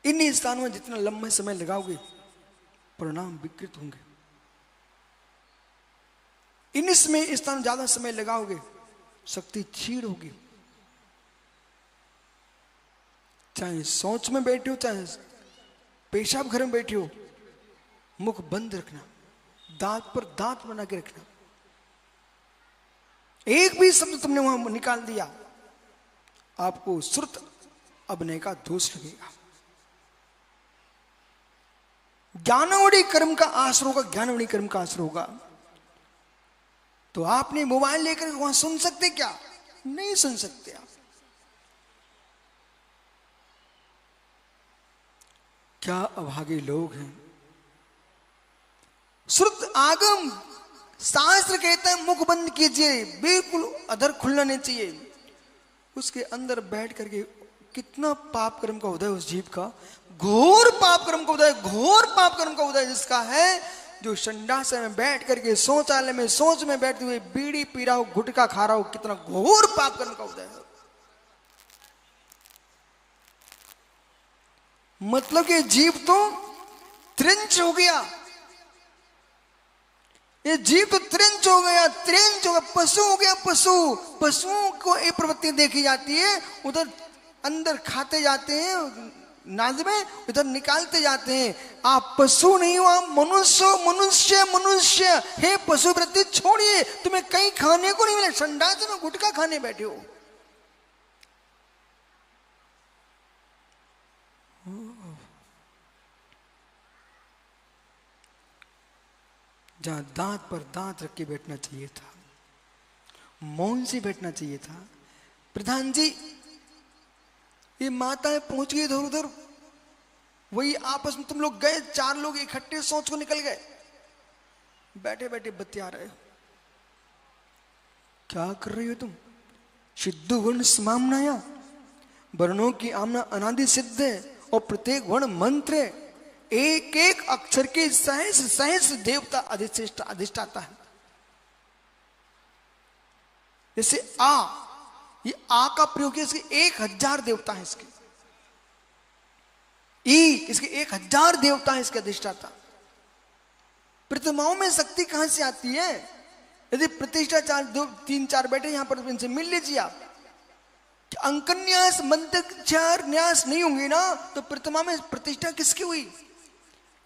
इन स्थानों में जितना लंबा समय लगाओगे परिणाम विकृत होंगे। इनमें स्थान ज्यादा समय लगाओगे शक्ति क्षीण होगी। चाहे सोच में बैठे हो, चाहे पेशाब घर में बैठे हो, मुख बंद रखना, दांत पर दांत बना के रखना। एक भी शब्द तुमने वहां निकाल दिया, आपको श्रुत अभिनय का दोष लगेगा। ज्ञानवड़ी कर्म का आश्रय होगा, ज्ञानवड़ी कर्म का आश्रय होगा। तो आपने मोबाइल लेकर वहां सुन सकते क्या? नहीं सुन सकते आप। क्या अभागे लोग हैं। श्रुत आगम शास्त्र कहते हैं मुख बंद कीजिए, बिल्कुल अधर खुलना नहीं चाहिए। उसके अंदर बैठ करके कितना पाप कर्म का उदय उस जीव का, घोर पाप कर्म का उदय, घोर पाप कर्म का उदय जिसका है, जो संडासन में बैठ करके शौचालय में सोच में बैठते हुए बीड़ी पी रहा हो, गुटखा खा रहा हो, कितना घोर पाप कर्म का उदय है। मतलब कि जीव तो त्रिंच हो गया, ये जीव तो त्रिंच हो गया, त्रिंच हो गया, पशु हो गया। पशु, पशुओं को ये प्रवृत्ति देखी जाती है, उधर अंदर खाते जाते हैं नाज में, इधर निकालते जाते हैं। आप पशु नहीं हो, आप मनुष्य हो, मनुष्य मनुष्य। हे पशु वृत्ति छोड़िए, तुम्हें कहीं खाने को नहीं मिले, संडास में गुटखा खाने बैठे हो। जहां दांत पर दांत रख के बैठना चाहिए था, मौन से बैठना चाहिए था। प्रधान जी, ये माताएं पहुंच गई इधर उधर, वही आपस में तुम लोग गए, 4 लोग इकट्ठे सोच को निकल गए, बैठे बैठे बतिया रहे हो। क्या कर रही हो तुम? सिद्धू वर्ण समामनाया, वर्णों की आमना अनादि सिद्ध है, और प्रत्येक वर्ण मंत्र है। एक एक अक्षर के सहस सहस देवता अधिष्ठाता है। जैसे आ, ये आ का प्रयोग है, इसके 1000 देवता है। इसके ई, इसके 1000 देवता है इसके अधिष्ठाता। प्रतिमाओं में शक्ति कहां से आती है? यदि प्रतिष्ठा 3-4 बैठे यहां पर, इनसे मिल लीजिए आप। अंकन्यास मंत्राक्षर न्यास नहीं होंगे ना, तो प्रतिमा में प्रतिष्ठा किसकी हुई?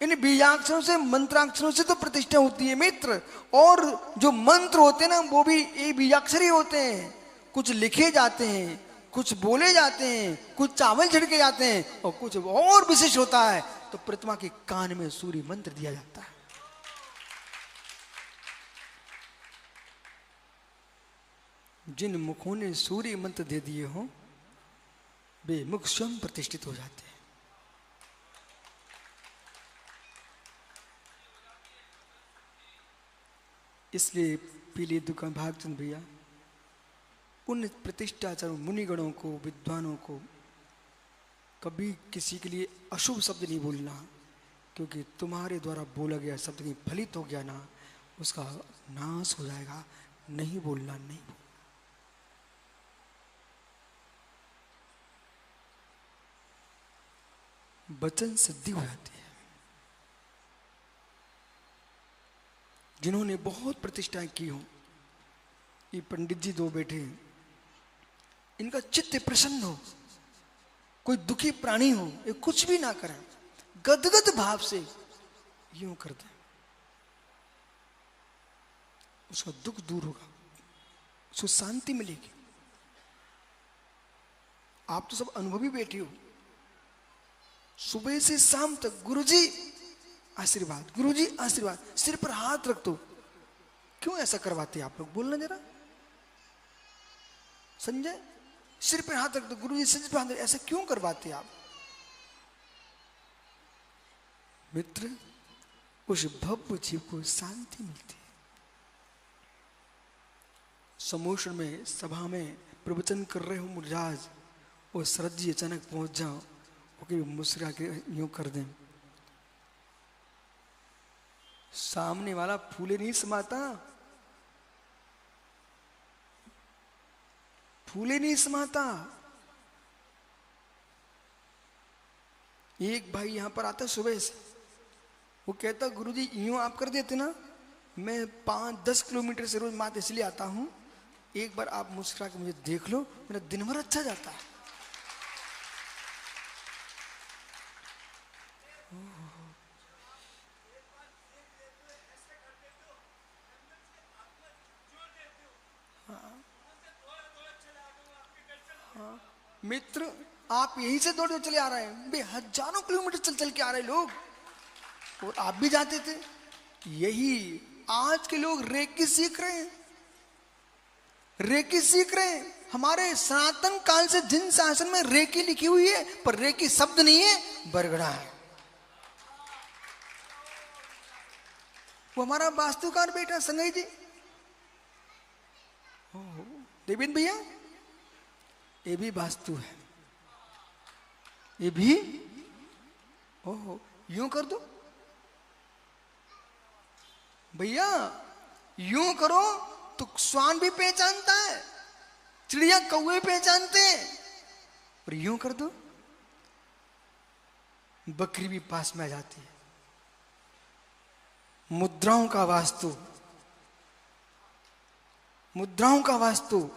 इन बीजाक्षरों से, मंत्राक्षरों से तो प्रतिष्ठा होती है मित्र। और जो मंत्र होते हैं ना, वो भी ये बीजाक्षर ही होते हैं। कुछ लिखे जाते हैं, कुछ बोले जाते हैं, कुछ चावल छिड़के जाते हैं, और कुछ और विशेष होता है तो प्रतिमा के कान में सूर्य मंत्र दिया जाता है। जिन मुखों ने सूर्य मंत्र दे दिए हो, वे मुख स्वयं प्रतिष्ठित हो जाते हैं। इसलिए पीली दुकान भागचंद भैया, उन प्रतिष्ठाचार मुनिगणों को, विद्वानों को कभी किसी के लिए अशुभ शब्द नहीं बोलना, क्योंकि तुम्हारे द्वारा बोला गया शब्द कहीं फलित हो गया ना, उसका नाश हो जाएगा। नहीं बोलना, नहीं बोलना। वचन सिद्धि हो जाती है। जिन्होंने बहुत प्रतिष्ठाएं की हो, ये पंडित जी 2 बैठे हैं, इनका चित्त प्रसन्न हो, कोई दुखी प्राणी हो, ये कुछ भी ना करें, गदगद भाव से यूं कर दें, उसका दुख दूर होगा, उसको शांति मिलेगी। आप तो सब अनुभवी बैठे हो, सुबह से शाम तक गुरुजी आशीर्वाद, गुरुजी आशीर्वाद, सिर पर हाथ रख दो। क्यों ऐसा करवाते आप लोग? बोलना जरा संजय, सिर पर हाथ रख दो, गुरुजी सिर पर हाथ, ऐसा क्यों करवाते आप? मित्र, उस भव्य जीव को शांति मिलती है। समोषण में, सभा में प्रवचन कर रहे हो मुराज, और शरद जी अचानक पहुंच जाओ, मुस्कुरा के यूं कर दें, सामने वाला फूले नहीं समाता, फूले नहीं समाता। एक भाई यहां पर आता सुबह से, वो कहता गुरुजी यूं आप कर देते ना, मैं 5-10 किलोमीटर से रोज मात इसलिए आता हूं, एक बार आप मुस्कुरा के मुझे देख लो, मेरा दिन भर अच्छा जाता है। मित्र, आप यहीं से दौड़ते चले आ रहे हैं, बे हजारों किलोमीटर चल चल के आ रहे लोग, और आप भी जाते थे। यही आज के लोग रेकी सीख रहे हैं, रेकी सीख रहे हैं। हमारे सनातन काल से जिन शासन में रेकी लिखी हुई है, पर रेकी शब्द नहीं है, बरगड़ा है। वो हमारा वास्तुकार बेटा संजय जी, देवेंद्र भैया, ये भी वास्तु है, ये भी। ओहो, यूं कर दो भैया, यूं करो तो श्वान भी पहचानता है, चिड़िया कौवे पहचानते हैं, और यूं कर दो बकरी भी पास में आ जाती है। मुद्राओं का वास्तु, मुद्राओं का वास्तु,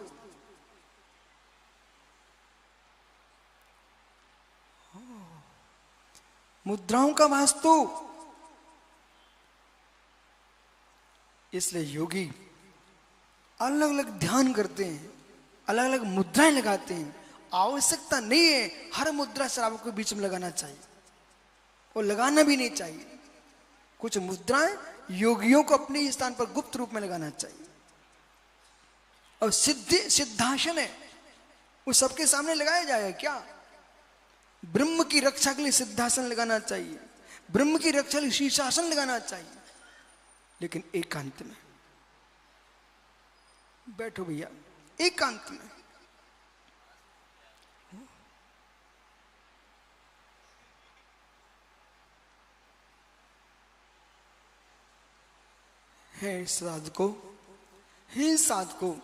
मुद्राओं का वास्तु। इसलिए योगी अलग अलग ध्यान करते हैं, अलग अलग मुद्राएं लगाते हैं। आवश्यकता नहीं है हर मुद्रा श्रावक को बीच में लगाना चाहिए, और लगाना भी नहीं चाहिए। कुछ मुद्राएं योगियों को अपने स्थान पर गुप्त रूप में लगाना चाहिए। और सिद्धासन है, वो सबके सामने लगाया जाएगा क्या? ब्रह्म की रक्षा के लिए सिद्धासन लगाना चाहिए, ब्रह्म की रक्षा के लिए शीर्षासन लगाना चाहिए, लेकिन एकांत में बैठो भैया, एकांत में। हे साधको, हे साधको,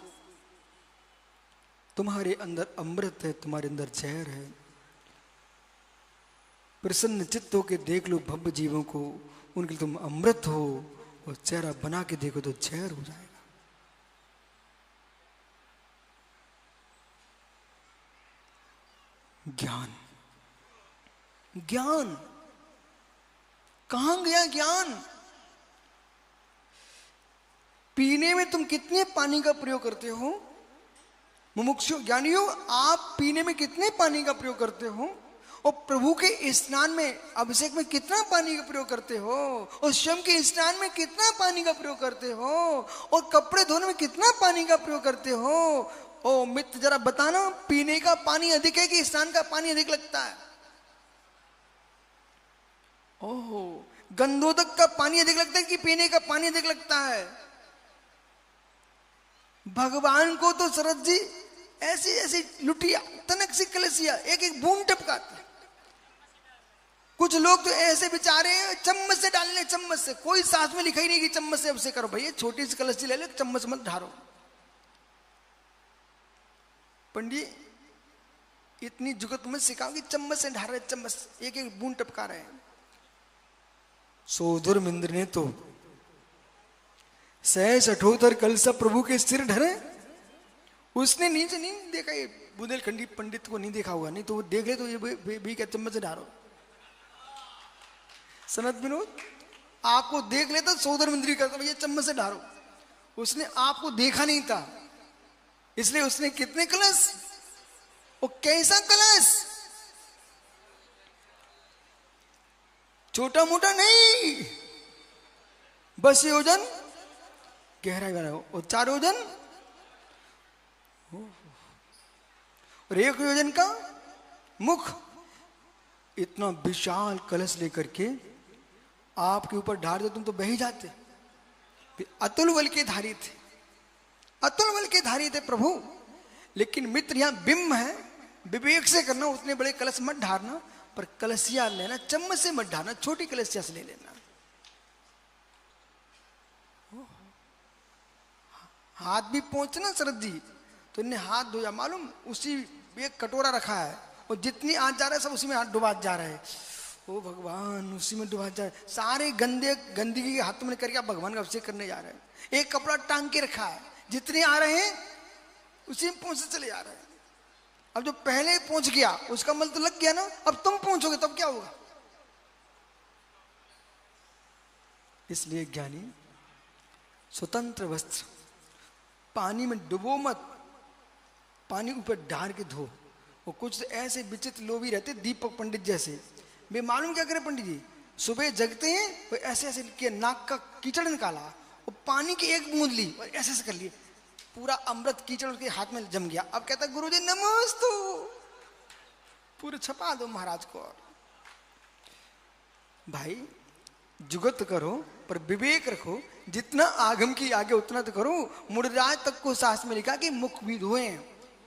तुम्हारे अंदर अमृत है, तुम्हारे अंदर जहर है। प्रसन्न चित्त होके देख लो भव्य जीवों को, उनके लिए तुम अमृत हो, और चेहरा बना के देखो तो जहर हो जाएगा। ज्ञान, ज्ञान कहां गया? ज्ञान पीने में तुम कितने पानी का प्रयोग करते हो? मुमुक्षु ज्ञानियों, आप पीने में कितने पानी का प्रयोग करते हो? और प्रभु के स्नान में, अभिषेक में कितना पानी का प्रयोग करते हो? और स्वयं के स्नान में कितना पानी का प्रयोग करते हो? और कपड़े धोने में कितना पानी का प्रयोग करते हो? ओ मित्र, जरा बताना, पीने का पानी अधिक है कि स्नान का पानी अधिक लगता है? ओहो, गंधोदक का पानी अधिक लगता है कि पीने का पानी अधिक लगता है? भगवान को तो शरद जी ऐसी ऐसी लुटिया, तनक सी कलसिया, एक एक बूंद टपकाते। कुछ लोग तो ऐसे बेचारे चम्मच से डालने, चम्मच से, कोई साथ में लिखा ही नहीं कि चम्मच से अभिषेक करो। भैया छोटी सी कलसी ले ले, चम्मच मत ढारो। पंडित इतनी जुगत में सिखाओ कि चम्मच से ढार रहे, चम्मच एक एक बूंद टपका रहे हैं। सोधुर मिंद्र ने तो सहज 78 कलसा प्रभु के सिर ढरे। उसने नीचे नहीं देखा, ये बुंदेलखंडी पंडित को नहीं देखा होगा, नहीं तो वो देख ले तो ये भी क्या चम्मच से ढारो। सनत विनोद आपको देख लेता सोधर मिंद्री करता, भैया चम्मच से ढारो। उसने आपको देखा नहीं था, इसलिए उसने कितने कलश, वो कैसा कलश, छोटा मोटा नहीं, बस योजन गहराई वाला हो, और 4 योजन और 1 योजन का मुख। इतना विशाल कलश लेकर के आपके ऊपर ढार दे, तुम तो बह ही जाते। अतुल बल के धारी थे, अतुल बल के धारी थे प्रभु। लेकिन मित्र यहां बिंब है, विवेक से करना, उतने बड़े कलश मत ढारना, पर कलसिया लेना, चम्मच से मत ढारना, छोटी कलसिया से ले लेना। हाथ भी पहुंचना शरद जी, तो इन्हें हाथ धोया, मालूम उसी एक कटोरा रखा है, और जितनी आज जा रहा है सब उसी में हाथ डुबा जा रहे हैं। ओ भगवान, उसी में डुबा जा रहे, सारे गंदगी के हाथों में करके आप भगवान का अभिषेक करने जा रहे हैं। एक कपड़ा टांग के रखा है, जितने आ रहे हैं उसी में पहुंचते चले जा रहे हैं। अब जो पहले पहुंच गया उसका मल तो लग गया ना, अब तुम पहुंचोगे तब क्या होगा? इसलिए ज्ञानी स्वतंत्र वस्त्र पानी में डुबो मत, पानी ऊपर डाल के धो। और कुछ ऐसे विचित्र लोग भी रहते, दीपक पंडित जैसे, वे मालूम क्या करे पंडित जी, सुबह जगते हैं वो ऐसे ऐसे किया, नाक का कीचड़ निकाला और पानी की एक बूंद ली और ऐसे ऐसे कर लिए, पूरा अमृत कीचड़ उसके हाथ में जम गया। अब कहता गुरुजी नमस्तु, पूरे छपा दो महाराज को। भाई जुगत करो पर विवेक रखो, जितना आगम की आगे उतना तो करो। मुर्राज तक को सास में लिखा कि मुख भी धोए,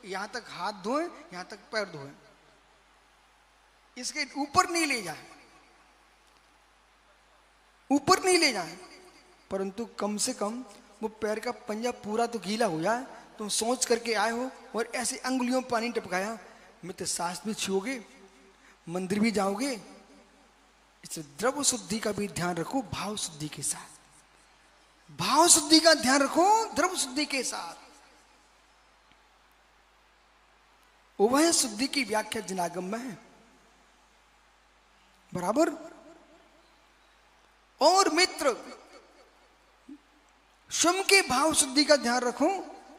यहां तक हाथ धोए, यहां तक पैर धोए, इसके ऊपर नहीं ले जाए, ऊपर नहीं ले जाए, परंतु कम से कम वो पैर का पंजा पूरा तो गीला हो जाए। तुम सोच करके आए हो और ऐसे अंगुलियों में पानी टपकाया, मित्र सास भी छुओगे, मंदिर भी जाओगे, इसलिए द्रव्य शुद्धि का भी ध्यान रखो भाव शुद्धि के साथ। भाव शुद्धि का ध्यान रखो द्रव्य शुद्धि के साथ। उभय शुद्धि की व्याख्या जिनागम में है, बराबर। और मित्र, स्वयं के भाव शुद्धि का ध्यान रखो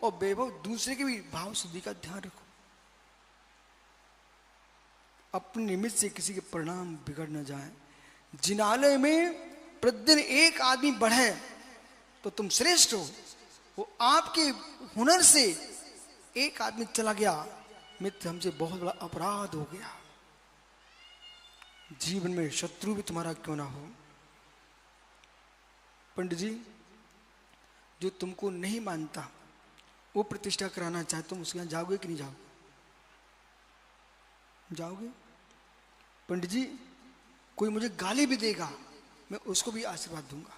और वैभव दूसरे के भी भाव शुद्धि का ध्यान रखो। अपने निमित्त से किसी के परिणाम बिगड़ न जाए। जिनालय में प्रतिदिन एक आदमी बढ़े तो तुम श्रेष्ठ हो। वो आपके हुनर से एक आदमी चला गया, मित्र हमसे बहुत बड़ा अपराध हो गया। जीवन में शत्रु भी तुम्हारा क्यों ना हो। पंडित जी, जो तुमको नहीं मानता वो प्रतिष्ठा कराना चाहे, तुम उसके यहां जाओगे कि नहीं जाओगे? जाओगे? पंडित जी, कोई मुझे गाली भी देगा, मैं उसको भी आशीर्वाद दूंगा।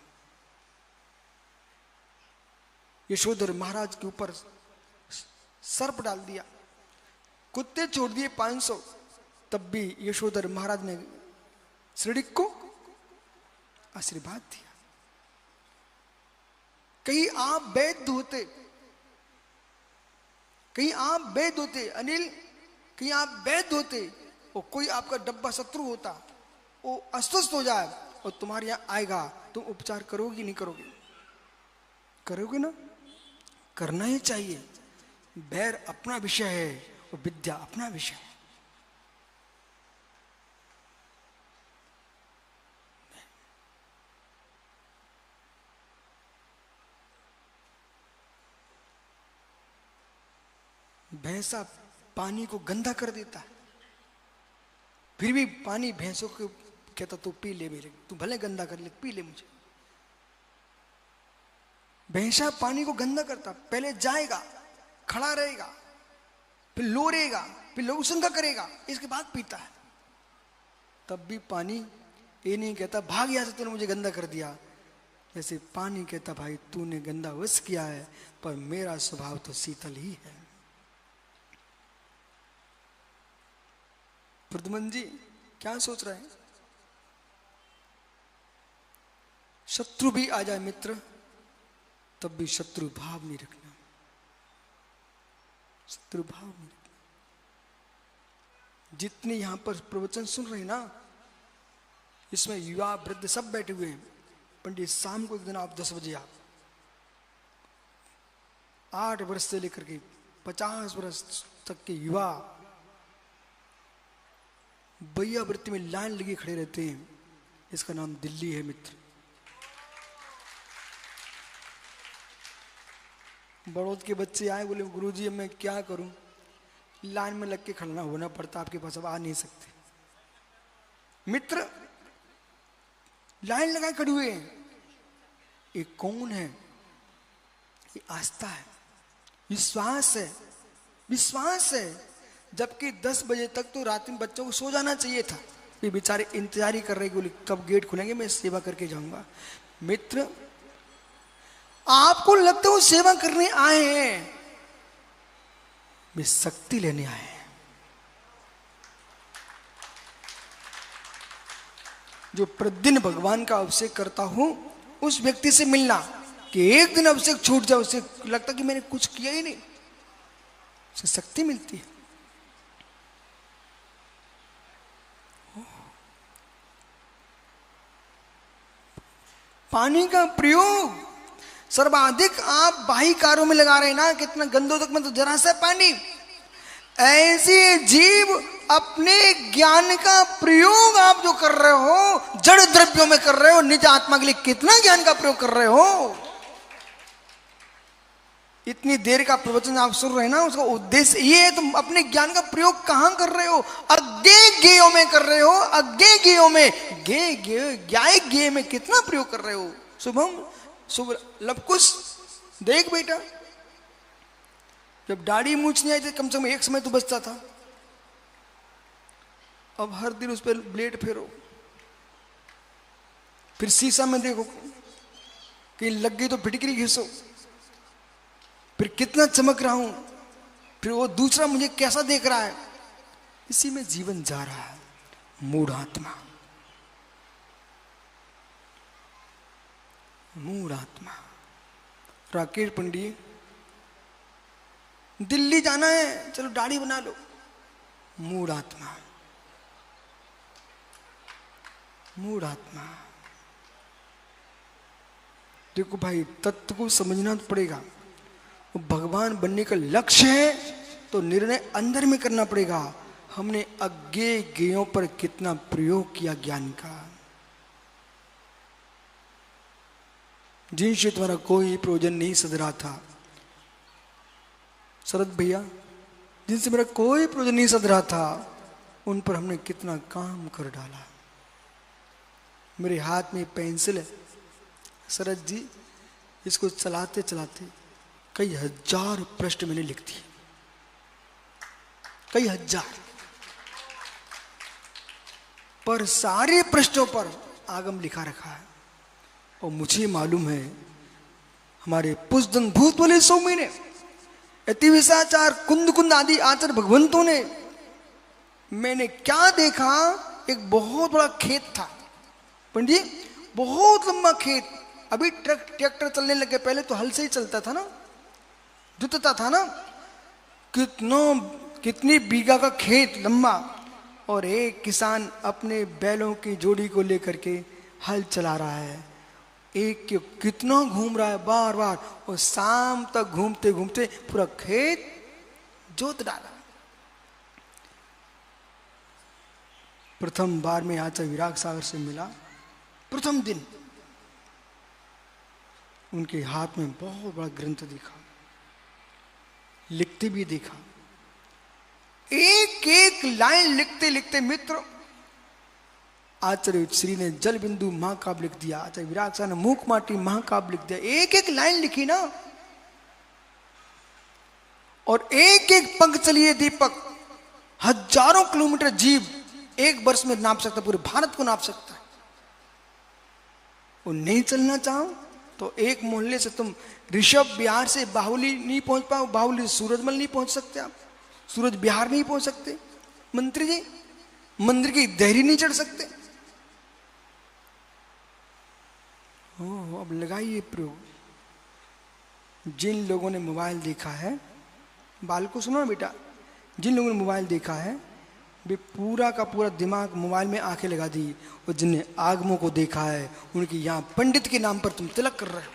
यशोधर महाराज के ऊपर सर्प डाल दिया, कुत्ते छोड़ दिए 500, तब भी यशोधर महाराज ने श्रीडिक को आशीर्वाद दिया। कहीं आप वैद्य होते, कहीं आप वैद्य होते अनिल, कहीं आप वैद्य होते और कोई आपका डब्बा शत्रु होता, वो अस्वस्थ हो जाए और तुम्हारे यहां आएगा, तुम उपचार करोगे नहीं करोगे? करोगे ना? करना ही चाहिए। बैर अपना विषय है और विद्या अपना विषय है। भैंसा पानी को गंदा कर देता है, फिर भी पानी भैंसों को कहता तू पी ले मेरे, तू भले गंदा कर ले, पी ले मुझे। भैंसा पानी को गंदा करता, पहले जाएगा, खड़ा रहेगा, फिर लोरेगा, फिर लोकसंगा करेगा, इसके बाद पीता है। तब भी पानी ये नहीं कहता भाग यहां से, तूने मुझे गंदा कर दिया। जैसे पानी कहता भाई तूने गंदा वश किया है, पर मेरा स्वभाव तो शीतल ही है। प्रद्युमन जी क्या सोच रहे हैं? शत्रु भी आ जाए मित्र, तब भी शत्रु भाव नहीं रखना, शत्रु भाव नहीं रखना। जितने यहां पर प्रवचन सुन रहे हैं ना, इसमें युवा वृद्ध सब बैठे हुए हैं। पंडित शाम को एक दिन आप 10 बजे आप 8 वर्ष से लेकर के 50 वर्ष तक के युवा बैया वृत्ति में लाइन लगे खड़े रहते हैं। इसका नाम दिल्ली है मित्र। बड़ौद के बच्चे आए, बोले गुरुजी मैं क्या करूं, लाइन में लग के खड़ना होना पड़ता, आपके पास अब आ नहीं सकते। मित्र लाइन लगाए खड़े हुए हैं। ये कौन है? ये आस्था है, विश्वास है, विश्वास है। जबकि 10 बजे तक तो रात में बच्चों को सो जाना चाहिए था, ये बेचारे इंतजार ही कर रहे बोले कब गेट खुलेंगे, मैं सेवा करके जाऊंगा। मित्र आपको लगता है वो सेवा करने आए हैं, वे शक्ति लेने आए हैं। जो प्रतिदिन भगवान का अभिषेक करता हूं, उस व्यक्ति से मिलना कि एक दिन अभिषेक छूट जाए, उसे लगता कि मैंने कुछ किया ही नहीं, उसे शक्ति मिलती है। पानी का प्रयोग सर्वाधिक आप बाही कार्यों में लगा रहे हैं ना, कितना गंदोदक में तो जरा सा पानी। ऐसे जीव अपने ज्ञान का प्रयोग आप जो कर रहे हो, जड़ द्रव्यों में कर रहे हो, निज आत्मा के लिए कितना ज्ञान का प्रयोग कर रहे हो। इतनी देर का प्रवचन आप सुन रहे हैं ना, उसका उद्देश्य ये है, तुम अपने ज्ञान का प्रयोग कहां कर रहे हो? अज्ञेय ज्ञेयों में कर रहे हो, अज्ञेय ज्ञेयों में, ज्ञाय ज्ञेय में कितना प्रयोग कर रहे हो। शुभम शुभ लवकुश देख बेटा, जब दाढ़ी मूछ नहीं आई थी कम से कम एक समय तो बचता था, अब हर दिन उस पर ब्लेड फेरो, फिर शीशा में देखो कहीं लग गई तो फिटकरी घिसो, फिर कितना चमक रहा हूं, फिर वो दूसरा मुझे कैसा देख रहा है। इसी में जीवन जा रहा है। मूढ़ आत्मा, मूढ़ आत्मा। राकेश पंडित, दिल्ली जाना है, चलो दाढ़ी बना लो। मूढ़ आत्मा, मूढ़ आत्मा। देखो भाई, तत्व को समझना तो पड़ेगा। वो भगवान बनने का लक्ष्य है तो निर्णय अंदर में करना पड़ेगा। हमने अज्ञेय ज्ञेयों पर कितना प्रयोग किया ज्ञान का, जिनसे तुम्हारा कोई प्रयोजन नहीं सध रहा था। शरद भैया, जिनसे मेरा कोई प्रयोजन नहीं सध रहा था, उन पर हमने कितना काम कर डाला। मेरे हाथ में पेंसिल है शरद जी, इसको चलाते चलाते कई हजार पृष्ठ मैंने लिख दिए, कई हजार। पर सारे पृष्ठों पर आगम लिखा रखा है। और मुझे मालूम है, हमारे पुष्दन भूत वाले स्वामी ने, अतिविशाचार कुंद कुंद आदि आचार्य भगवंतों ने, मैंने क्या देखा, एक बहुत बड़ा खेत था पंडित, बहुत लंबा खेत। अभी ट्रैक्टर चलने लगे, पहले तो हल से ही चलता था ना, जुतता था ना। कितनी बीघा का खेत लंबा, और एक किसान अपने बैलों की जोड़ी को लेकर के हल चला रहा है। एक के कितना घूम रहा है बार बार, और शाम तक घूमते घूमते पूरा खेत जोत डाला। प्रथम बार में आचार्य विराग सागर से मिला, प्रथम दिन उनके हाथ में बहुत बड़ा ग्रंथ दिखा, लिखते भी देखा। एक एक लाइन लिखते लिखते मित्र, आचार्य श्री ने जल बिंदु महाकाव्य लिख दिया, आचार्य विराग सागर ने मूक माटी महाकाव्य लिख दिया। एक एक लाइन लिखी ना, और एक एक पंख चलिए दीपक। हजारों किलोमीटर जीव एक वर्ष में नाप सकता, पूरे भारत को नाप सकता है। वो नहीं चलना चाहो तो एक मोहल्ले से तुम ऋषभ बिहार से बाहुली नहीं पहुंच पाओ, बाहुली से सूरजमल नहीं पहुंच सकते, आप सूरज बिहार नहीं पहुंच सकते। मंत्री जी, मंदिर की देहरी नहीं चढ़ सकते। ओ, अब लगाइए प्रयोग। जिन लोगों ने मोबाइल देखा है, बाल को सुनो बेटा, जिन लोगों ने मोबाइल देखा है वे पूरा का पूरा दिमाग मोबाइल में आंखें लगा दी, और जिनने आगमों को देखा है उनकी यहां पंडित के नाम पर तुम तिलक कर रहे हो।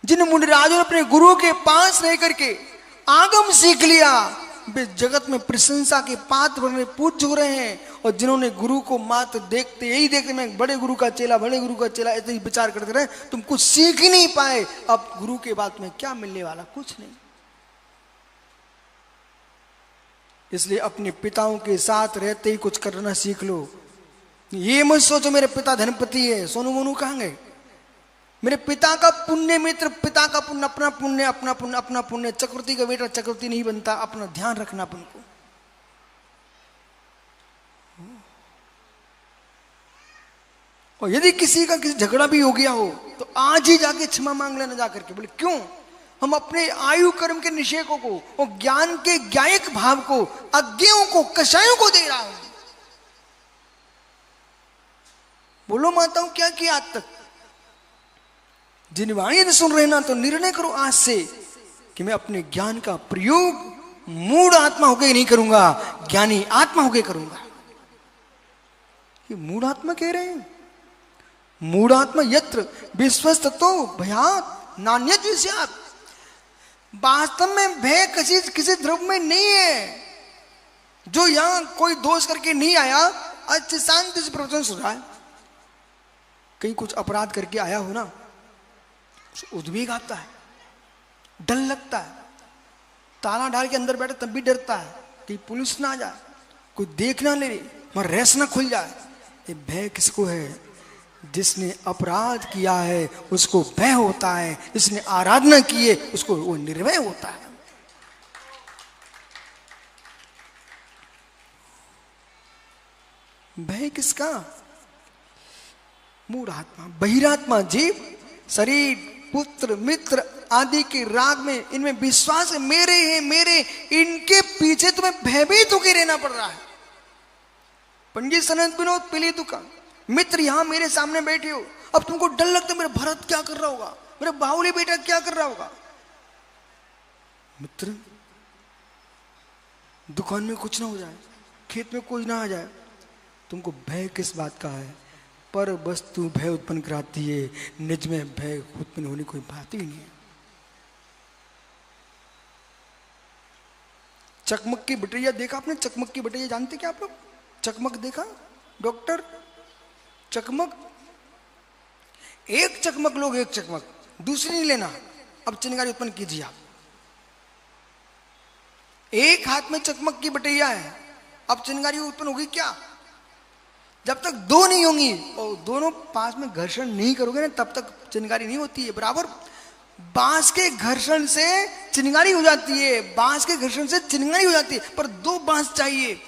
जिन मुनिराजों ने अपने गुरु के पास रह करके आगम सीख लिया, वे जगत में प्रशंसा के पात्र बने पूज्य हो रहे हैं। और जिन्होंने गुरु को मात्र देखते, यही देखते मैं बड़े गुरु का चेला, बड़े गुरु का चेला, ऐसे ही विचार करते रहे, तुम कुछ सीख ही नहीं पाए। अब गुरु के बाद में क्या मिलने वाला, कुछ नहीं। इसलिए अपने पिताओं के साथ रहते ही कुछ करना सीख लो। ये मत सोचो मेरे पिता धनपति है, सोनू मोनू कहां गए। मेरे पिता का पुण्य मित्र, पिता का पुण्य, अपना पुण्य, अपना पुण्य, अपना पुण्य। चक्रवर्ती का बेटा चक्रवर्ती नहीं बनता, अपना ध्यान रखना अपन को। और यदि किसी का किसी झगड़ा भी हो गया हो तो आज ही जाके क्षमा मांग लेना जाकर के। बोले क्यों? हम अपने आयु कर्म के निषेकों को और ज्ञान के ज्ञायक भाव को, अज्ञों को, कषायों को दे रहा हूं। बोलो माताओं, क्या किया आज तक? जिन वाणी सुन रहे ना, तो निर्णय करो आज से कि मैं अपने ज्ञान का प्रयोग मूढ़ आत्मा होकर नहीं करूंगा, ज्ञानी आत्मा होकर करूंगा। ये मूढ़ आत्मा कह रहे हैं। मूढ़ आत्मा यत्र विश्वस्तो भयात नान्यत विषयात्। वास्तव में भय किसी द्रव्य में नहीं है। जो यहां कोई दोष करके नहीं आया, अच्छे शांति से प्रवचन सुन रहा है। कहीं कुछ अपराध करके आया हो ना, उद्वेग आता है, डर लगता है, ताला डाल के अंदर बैठे तब भी डरता है कि पुलिस ना आ जाए, कोई देख ना ले, वहां रेस ना खुल जाए। ये भय किसको है? जिसने अपराध किया है उसको भय होता है, जिसने आराधना की है उसको वो निर्भय होता है। भय किसका? मूढ़ आत्मा, बहिरात्मा जीव शरीर, पुत्र, मित्र आदि के राग में, इनमें विश्वास है मेरे हैं मेरे, इनके पीछे तुम्हें भयभीत होकर रहना पड़ रहा है। पंडित सनत विनोद पीली दुकान मित्र यहां मेरे सामने बैठे हो, अब तुमको डर लगता है मेरा भरत क्या कर रहा होगा, मेरा बाहुली बेटा क्या कर रहा होगा। मित्र दुकान में कुछ ना हो जाए, खेत में कोई ना आ जाए, तुमको भय किस बात का है। पर वस्तु भय उत्पन्न कराती है, निज में भय उत्पन्न होने कोई बात ही नहीं है। चकमक की बटैया देखा आपने? चकमक की बटैया जानते क्या आप लोग? चकमक देखा डॉक्टर? चकमक, एक चकमक लोग, एक चकमक, दूसरी नहीं लेना। अब चिनगारी उत्पन्न कीजिए आप। एक हाथ में चकमक की बटैया है, अब चिनगारी उत्पन्न होगी क्या? जब तक दो नहीं होंगी और दोनों पास में घर्षण नहीं करोगे ना, तब तक चिनगारी नहीं होती है। बराबर बांस के घर्षण से चिनगारी हो जाती है, बांस के घर्षण से चिनगारी हो जाती है, पर दो बांस चाहिए।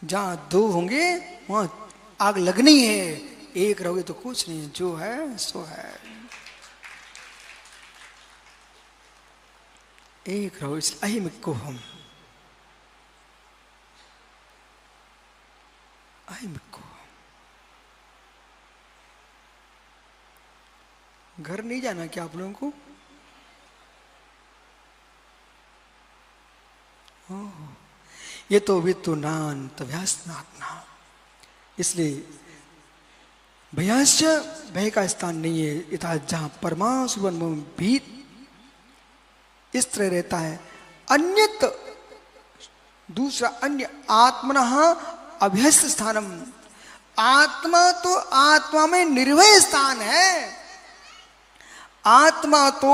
जहां दो होंगे वहां आग लगनी है, एक रहोगे तो कुछ नहीं, जो है सो है। एक रहो, इस अहिम को हम अहिम को। घर नहीं जाना क्या आप लोगों को? ये तो वित्तुनान तभ्यासनात्ना, इसलिए भयाश्च भय का स्थान नहीं है। इता जहां परमासुवन भीत इस तरह रहता है। अन्यत दूसरा अन्य आत्मनः अभ्यस्त स्थानम, आत्मा तो आत्मा में निर्भय स्थान है। आत्मा तो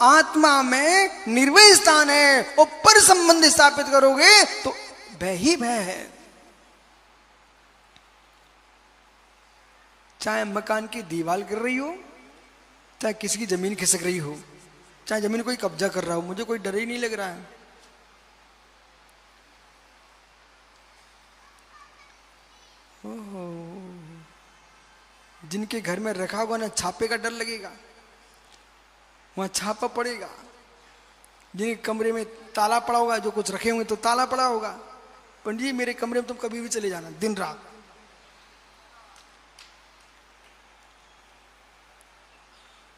आत्मा में निर्भय स्थान है, और पर संबंध स्थापित करोगे तो भय ही भय है। चाहे मकान की दीवार गिर रही हो, चाहे किसी की जमीन खिसक रही हो, चाहे जमीन कोई कब्जा कर रहा हो, मुझे कोई डर ही नहीं लग रहा है। जिनके घर में रखा होगा ना, छापे का डर लगेगा, वहां छापा पड़ेगा। जिनके कमरे में ताला पड़ा होगा, जो कुछ रखे होंगे तो ताला पड़ा होगा। पंडित जी मेरे कमरे में तुम कभी भी चले जाना, दिन रात।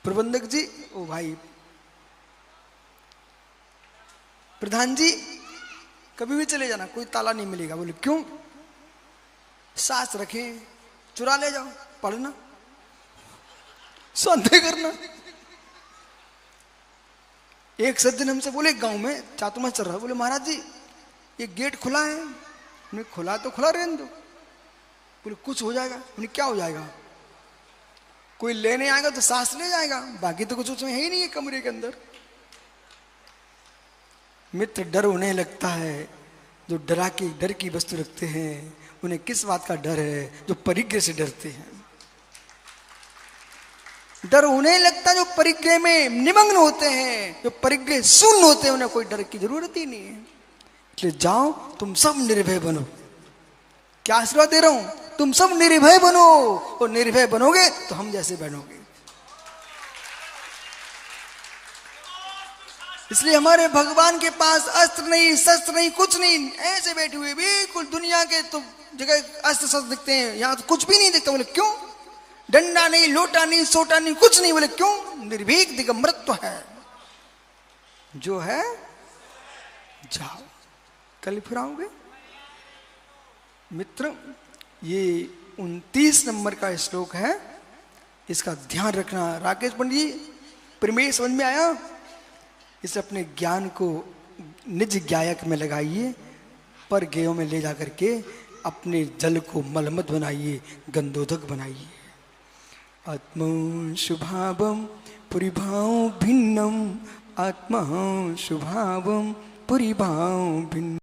प्रबंधक जी, ओ भाई प्रधान जी, कभी भी चले जाना, कोई ताला नहीं मिलेगा। बोले क्यों? सास रखे, चुरा ले जाओ, पढ़ना, संदेह करना। एक सज्जन हमसे बोले गांव में चातुर्मास चल रहा है, बोले महाराज जी ये गेट खुला है। उन्हें खुला तो खुला रहने दो। बोले कुछ हो जाएगा। उन्हें क्या हो जाएगा? कोई लेने आएगा तो सास ले जाएगा, बाकी तो कुछ उसमें है ही नहीं है कमरे के अंदर। मित्र डर उन्हें लगता है जो डर की वस्तु रखते हैं। उन्हें किस बात का डर है? जो परिग्रह से डरते हैं। डर उन्हें लगता है जो परिग्रह में निमग्न होते हैं, जो परिग्रह शून्य होते हैं, उन्हें कोई डर की जरूरत ही नहीं है। इसलिए जाओ तुम सब निर्भय बनो। क्या आशीर्वाद दे रहा हूं? तुम सब निर्भय बनो, और निर्भय बनोगे तो हम जैसे बनोगे। इसलिए हमारे भगवान के पास अस्त्र नहीं, शस्त्र नहीं, कुछ नहीं, ऐसे बैठे हुए बिल्कुल दुनिया के तो जगह अस्त्र शस्त्र दिखते हैं, यहां तो कुछ भी नहीं दिखता। बोले क्यों? डंडा नहीं, लोटा नहीं, सोटा नहीं, कुछ नहीं। बोले क्यों? निर्भीक दिगंबरत्व है, जो है जाओ, कल फिर आओगे। मित्र ये 29 नंबर का श्लोक है, इसका ध्यान रखना। राकेश पंडित जी प्रमेय समझ में आया? इस अपने ज्ञान को निज ज्ञायक में लगाइए, पर गेयों में ले जाकर के अपने जल को मलमत बनाइए, गंधोदक बनाइए। आत्मा शुभावम पुरीभाव भिन्नम, आत्मा शुभावम पुरीभाव भिन्न।